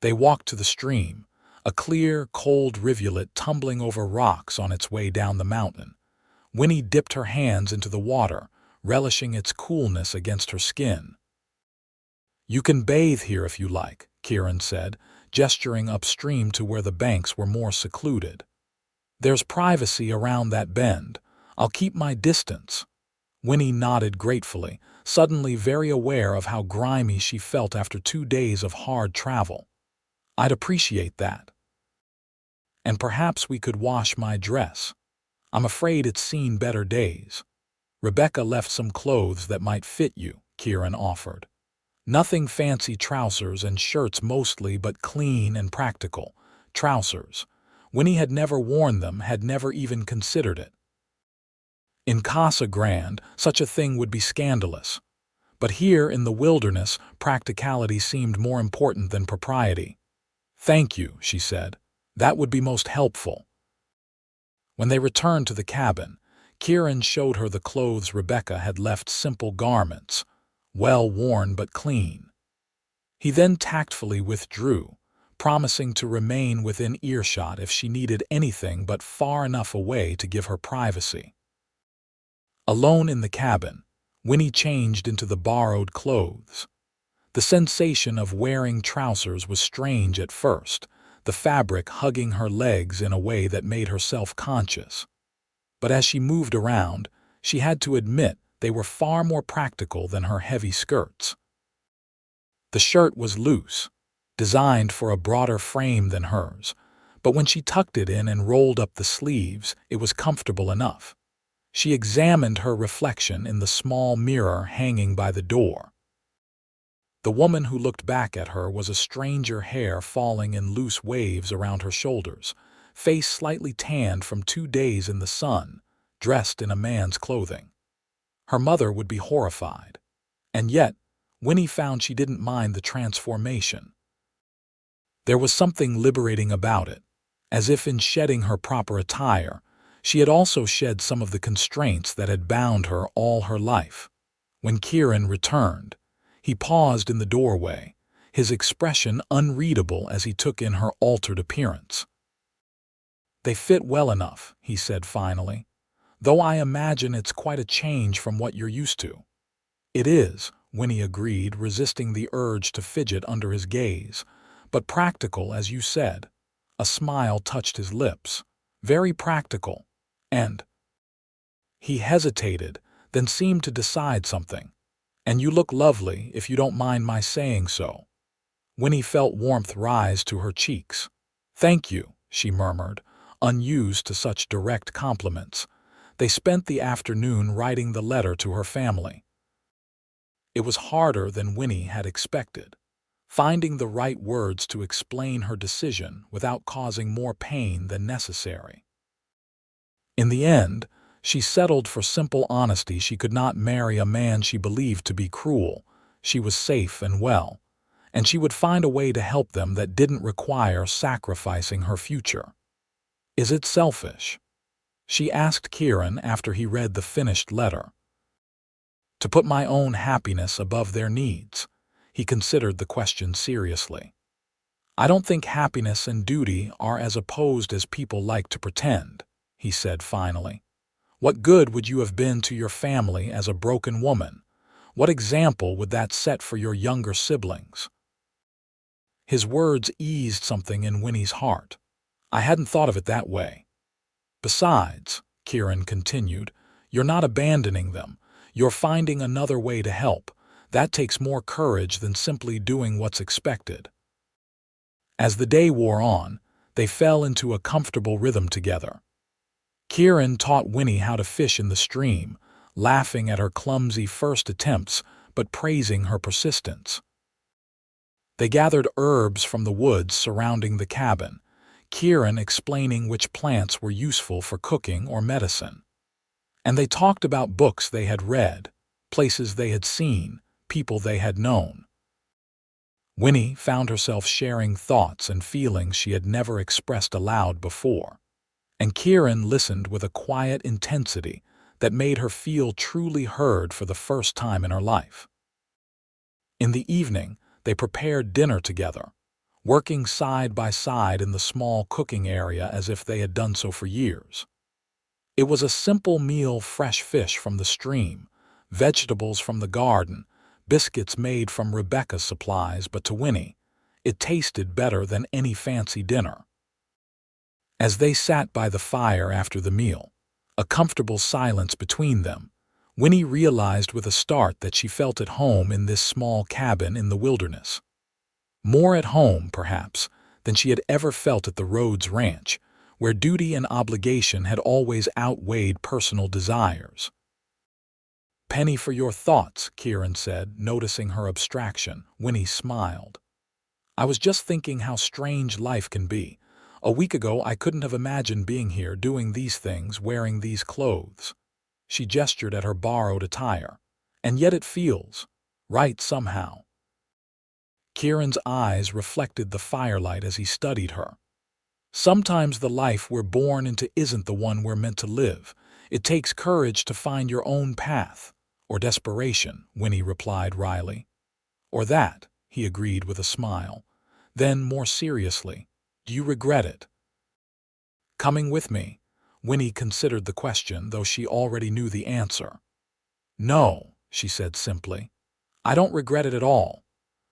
They walked to the stream, a clear, cold rivulet tumbling over rocks on its way down the mountain. Winnie dipped her hands into the water, relishing its coolness against her skin. "You can bathe here if you like," Kieran said, gesturing upstream to where the banks were more secluded. "There's privacy around that bend. I'll keep my distance." Winnie nodded gratefully, suddenly very aware of how grimy she felt after 2 days of hard travel. "I'd appreciate that. And perhaps we could wash my dress. I'm afraid it's seen better days." "Rebecca left some clothes that might fit you," Kieran offered. "Nothing fancy, trousers and shirts mostly, but clean and practical. Trousers." Winnie had never worn them, had never even considered it. In Casa Grande, such a thing would be scandalous. But here in the wilderness, practicality seemed more important than propriety. "Thank you," she said. "That would be most helpful." When they returned to the cabin, Kieran showed her the clothes Rebecca had left, simple garments, well worn but clean. He then tactfully withdrew, promising to remain within earshot if she needed anything, but far enough away to give her privacy. Alone in the cabin, Winnie changed into the borrowed clothes. The sensation of wearing trousers was strange at first, the fabric hugging her legs in a way that made her self-conscious. But as she moved around, she had to admit they were far more practical than her heavy skirts. The shirt was loose, designed for a broader frame than hers, but when she tucked it in and rolled up the sleeves, it was comfortable enough. She examined her reflection in the small mirror hanging by the door. The woman who looked back at her was a stranger, hair falling in loose waves around her shoulders, face slightly tanned from 2 days in the sun, dressed in a man's clothing. Her mother would be horrified. And yet, Winnie found she didn't mind the transformation. There was something liberating about it, as if in shedding her proper attire, she had also shed some of the constraints that had bound her all her life. When Kieran returned, he paused in the doorway, his expression unreadable as he took in her altered appearance. "They fit well enough," he said finally, "though I imagine it's quite a change from what you're used to." "It is," Winnie agreed, resisting the urge to fidget under his gaze, "but practical, as you said." A smile touched his lips. "Very practical. And—" He hesitated, then seemed to decide something. "And you look lovely, if you don't mind my saying so." Winnie felt warmth rise to her cheeks. "Thank you," she murmured, unused to such direct compliments. They spent the afternoon writing the letter to her family. It was harder than Winnie had expected, finding the right words to explain her decision without causing more pain than necessary. In the end, she settled for simple honesty. She could not marry a man she believed to be cruel. She was safe and well, and she would find a way to help them that didn't require sacrificing her future. "Is it selfish?" she asked Kieran after he read the finished letter. "To put my own happiness above their needs?" He considered the question seriously. "I don't think happiness and duty are as opposed as people like to pretend," he said finally. "What good would you have been to your family as a broken woman? What example would that set for your younger siblings?" His words eased something in Winnie's heart. "I hadn't thought of it that way." "Besides," Kieran continued, "you're not abandoning them. You're finding another way to help. That takes more courage than simply doing what's expected." As the day wore on, they fell into a comfortable rhythm together. Kieran taught Winnie how to fish in the stream, laughing at her clumsy first attempts but praising her persistence. They gathered herbs from the woods surrounding the cabin, Kieran explaining which plants were useful for cooking or medicine. And they talked about books they had read, places they had seen, people they had known. Winnie found herself sharing thoughts and feelings she had never expressed aloud before, and Kieran listened with a quiet intensity that made her feel truly heard for the first time in her life. In the evening, they prepared dinner together, working side by side in the small cooking area as if they had done so for years. It was a simple meal: fresh fish from the stream, vegetables from the garden, biscuits made from Rebecca's supplies, but to Winnie, it tasted better than any fancy dinner. As they sat by the fire after the meal, a comfortable silence between them, Winnie realized with a start that she felt at home in this small cabin in the wilderness. More at home, perhaps, than she had ever felt at the Rhodes ranch, where duty and obligation had always outweighed personal desires. "Penny for your thoughts," Kieran said, noticing her abstraction. Winnie smiled. "I was just thinking how strange life can be. A week ago I couldn't have imagined being here, doing these things, wearing these clothes." She gestured at her borrowed attire. "And yet it feels right somehow." Kieran's eyes reflected the firelight as he studied her. "Sometimes the life we're born into isn't the one we're meant to live. It takes courage to find your own path." "Or desperation," Winnie replied wryly. "Or that," he agreed with a smile. Then, more seriously, "Do you regret it?" "Coming with me?" Winnie considered the question, though she already knew the answer. "No," she said simply. "I don't regret it at all."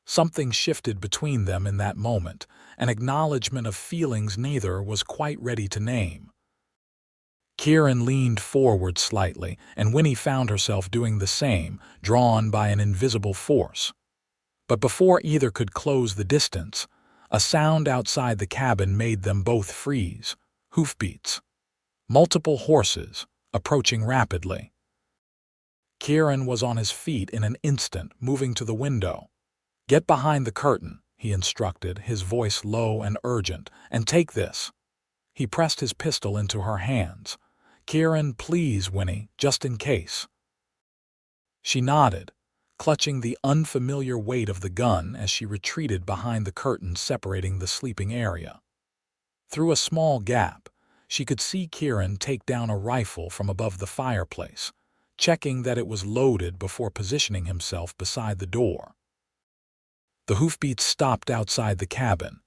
Something shifted between them in that moment, an acknowledgement of feelings neither was quite ready to name. Kieran leaned forward slightly, and Winnie found herself doing the same, drawn by an invisible force. But before either could close the distance, a sound outside the cabin made them both freeze. Hoofbeats. Multiple horses, approaching rapidly. Kieran was on his feet in an instant, moving to the window. "Get behind the curtain," he instructed, his voice low and urgent, "and take this." He pressed his pistol into her hands. "Kieran, please, Winnie, just in case." She nodded, clutching the unfamiliar weight of the gun as she retreated behind the curtain separating the sleeping area. Through a small gap, she could see Kieran take down a rifle from above the fireplace, checking that it was loaded before positioning himself beside the door. The hoofbeats stopped outside the cabin.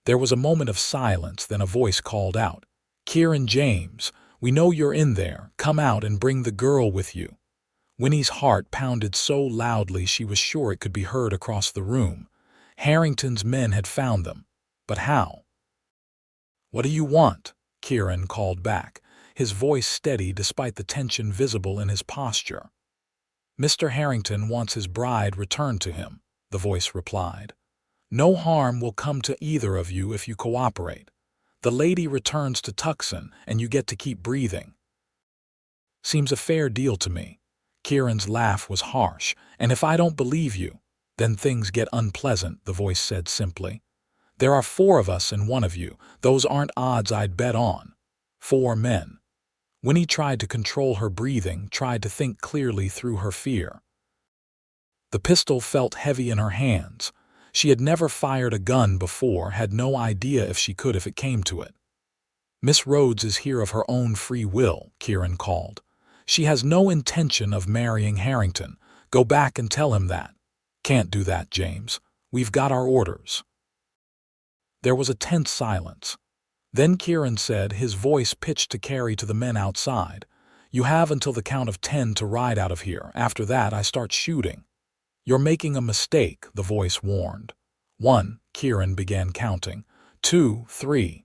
There was a moment of silence, then a voice called out, "Kieran James, we know you're in there. Come out and bring the girl with you." Winnie's heart pounded so loudly she was sure it could be heard across the room. Harrington's men had found them. But how? "What do you want?" Kieran called back, his voice steady despite the tension visible in his posture. "Mr. Harrington wants his bride returned to him," the voice replied. "No harm will come to either of you if you cooperate. The lady returns to Tucson, and you get to keep breathing." "Seems a fair deal to me." Kieran's laugh was harsh. "And if I don't believe you, then things get unpleasant," the voice said simply. "There are 4 of us and 1 of you. Those aren't odds I'd bet on. 4 men." Winnie tried to control her breathing, tried to think clearly through her fear. The pistol felt heavy in her hands. She had never fired a gun before, had no idea if she could if it came to it. "Miss Rhodes is here of her own free will," Kieran called. "She has no intention of marrying Harrington. Go back and tell him that." "Can't do that, James. We've got our orders." There was a tense silence. Then Kieran said, his voice pitched to carry to the men outside, "You have until the count of 10 to ride out of here. After that, I start shooting." "You're making a mistake," the voice warned. 1, Kieran began counting. 2, 3.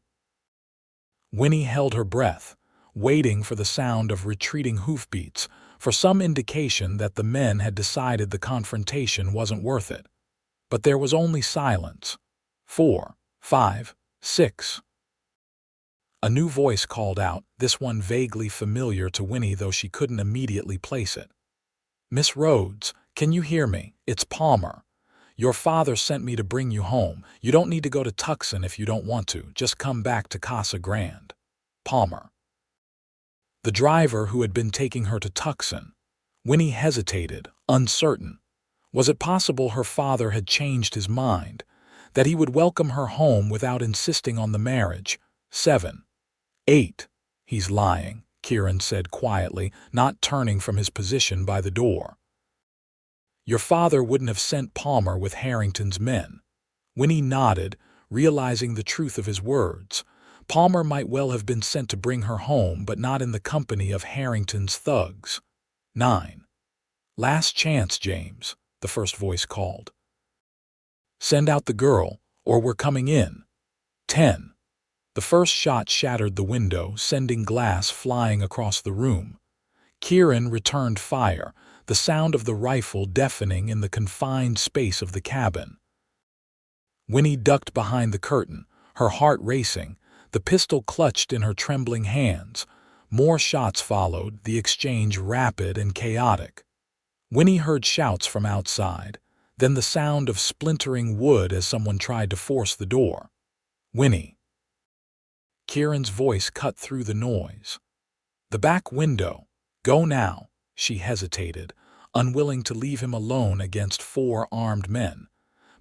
Winnie held her breath, waiting for the sound of retreating hoofbeats, for some indication that the men had decided the confrontation wasn't worth it. But there was only silence. 4, 5, 6. A new voice called out, this one vaguely familiar to Winnie, though she couldn't immediately place it. "Miss Rhodes, can you hear me? It's Palmer. Your father sent me to bring you home. You don't need to go to Tucson if you don't want to. Just come back to Casa Grande." Palmer. The driver who had been taking her to Tucson. Winnie hesitated, uncertain. Was it possible her father had changed his mind, that he would welcome her home without insisting on the marriage? 7, 8. "He's lying," Kieran said quietly, not turning from his position by the door. "Your father wouldn't have sent Palmer with Harrington's men." Winnie nodded, realizing the truth of his words. Palmer might well have been sent to bring her home, but not in the company of Harrington's thugs. 9. "Last chance, James," the first voice called. "Send out the girl, or we're coming in." 10. The first shot shattered the window, sending glass flying across the room. Kieran returned fire, the sound of the rifle deafening in the confined space of the cabin. Winnie ducked behind the curtain, her heart racing, the pistol clutched in her trembling hands. More shots followed, the exchange rapid and chaotic. Winnie heard shouts from outside, then the sound of splintering wood as someone tried to force the door. "Winnie." Kieran's voice cut through the noise. "The back window. Go now." She hesitated, unwilling to leave him alone against 4 armed men.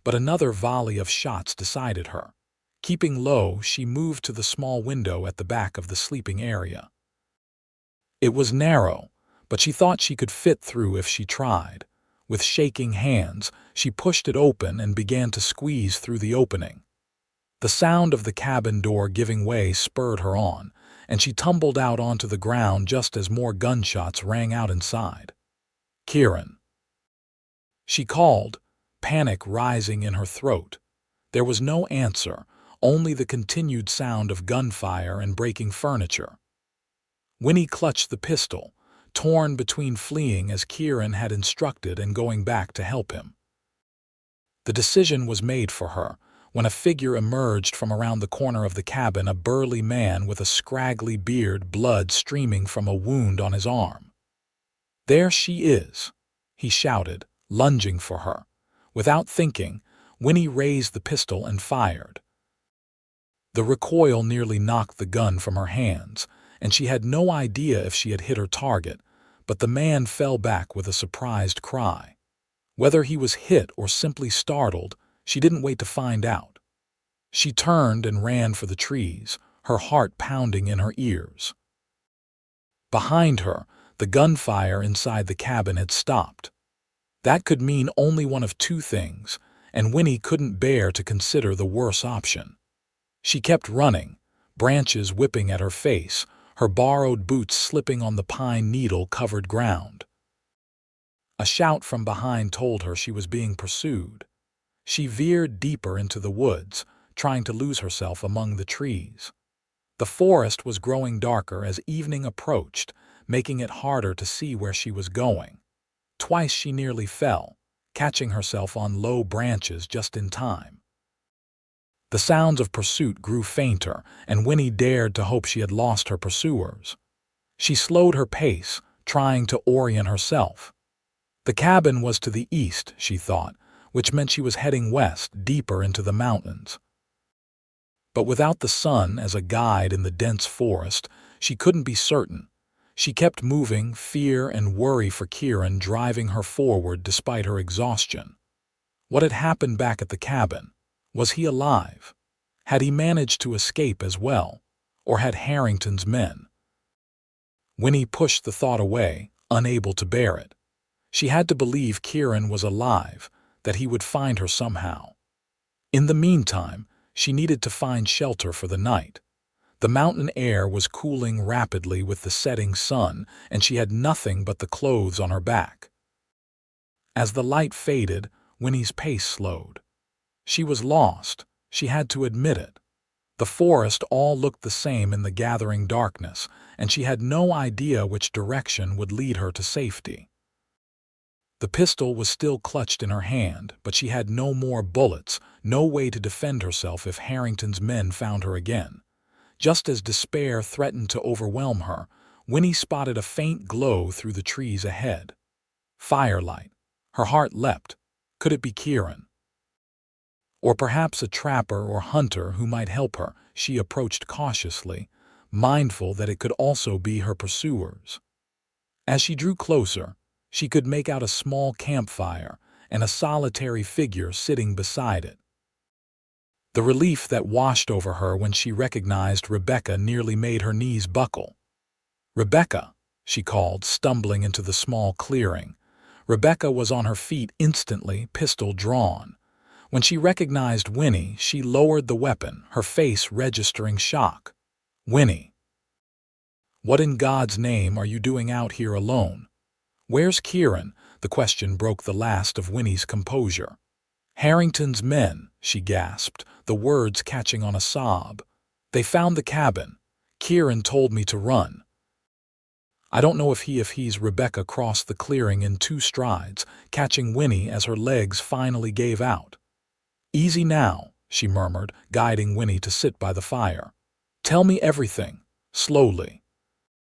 But another volley of shots decided her. Keeping low, she moved to the small window at the back of the sleeping area. It was narrow, but she thought she could fit through if she tried. With shaking hands, she pushed it open and began to squeeze through the opening. The sound of the cabin door giving way spurred her on, and she tumbled out onto the ground just as more gunshots rang out inside. "Kieran." She called, panic rising in her throat. There was no answer, only the continued sound of gunfire and breaking furniture. Winnie clutched the pistol, torn between fleeing as Kieran had instructed and going back to help him. The decision was made for her when a figure emerged from around the corner of the cabin, a burly man with a scraggly beard, blood streaming from a wound on his arm. "There she is," he shouted, lunging for her. Without thinking, Winnie raised the pistol and fired. The recoil nearly knocked the gun from her hands, and she had no idea if she had hit her target, but the man fell back with a surprised cry. Whether he was hit or simply startled, she didn't wait to find out. She turned and ran for the trees, her heart pounding in her ears. Behind her, the gunfire inside the cabin had stopped. That could mean only one of 2 things, and Winnie couldn't bear to consider the worse option. She kept running, branches whipping at her face, her borrowed boots slipping on the pine needle-covered ground. A shout from behind told her she was being pursued. She veered deeper into the woods, trying to lose herself among the trees. The forest was growing darker as evening approached, making it harder to see where she was going. Twice she nearly fell, catching herself on low branches just in time. The sounds of pursuit grew fainter, and Winnie dared to hope she had lost her pursuers. She slowed her pace, trying to orient herself. The cabin was to the east, she thought, which meant she was heading west, deeper into the mountains. But without the sun as a guide in the dense forest, she couldn't be certain. She kept moving, fear and worry for Kieran driving her forward despite her exhaustion. What had happened back at the cabin? Was he alive? Had he managed to escape as well? Or had Harrington's men? Winnie pushed the thought away, unable to bear it. She had to believe Kieran was alive, that he would find her somehow. In the meantime, she needed to find shelter for the night. The mountain air was cooling rapidly with the setting sun, and she had nothing but the clothes on her back. As the light faded, Winnie's pace slowed. She was lost, she had to admit it. The forest all looked the same in the gathering darkness, and she had no idea which direction would lead her to safety. The pistol was still clutched in her hand, but she had no more bullets, no way to defend herself if Harrington's men found her again. Just as despair threatened to overwhelm her, Winnie spotted a faint glow through the trees ahead. Firelight. Her heart leapt. Could it be Kieran? Or perhaps a trapper or hunter who might help her? She approached cautiously, mindful that it could also be her pursuers. As she drew closer, she could make out a small campfire and a solitary figure sitting beside it. The relief that washed over her when she recognized Rebecca nearly made her knees buckle. "Rebecca," she called, stumbling into the small clearing. Rebecca was on her feet instantly, pistol drawn. When she recognized Winnie, she lowered the weapon, her face registering shock. "Winnie, what in God's name are you doing out here alone? Where's Kieran?" The question broke the last of Winnie's composure. "Harrington's men," she gasped, the words catching on a sob. "They found the cabin. Kieran told me to run." "I don't know if he's Rebecca crossed the clearing in 2 strides, catching Winnie as her legs finally gave out. "Easy now," she murmured, guiding Winnie to sit by the fire. "Tell me everything, slowly."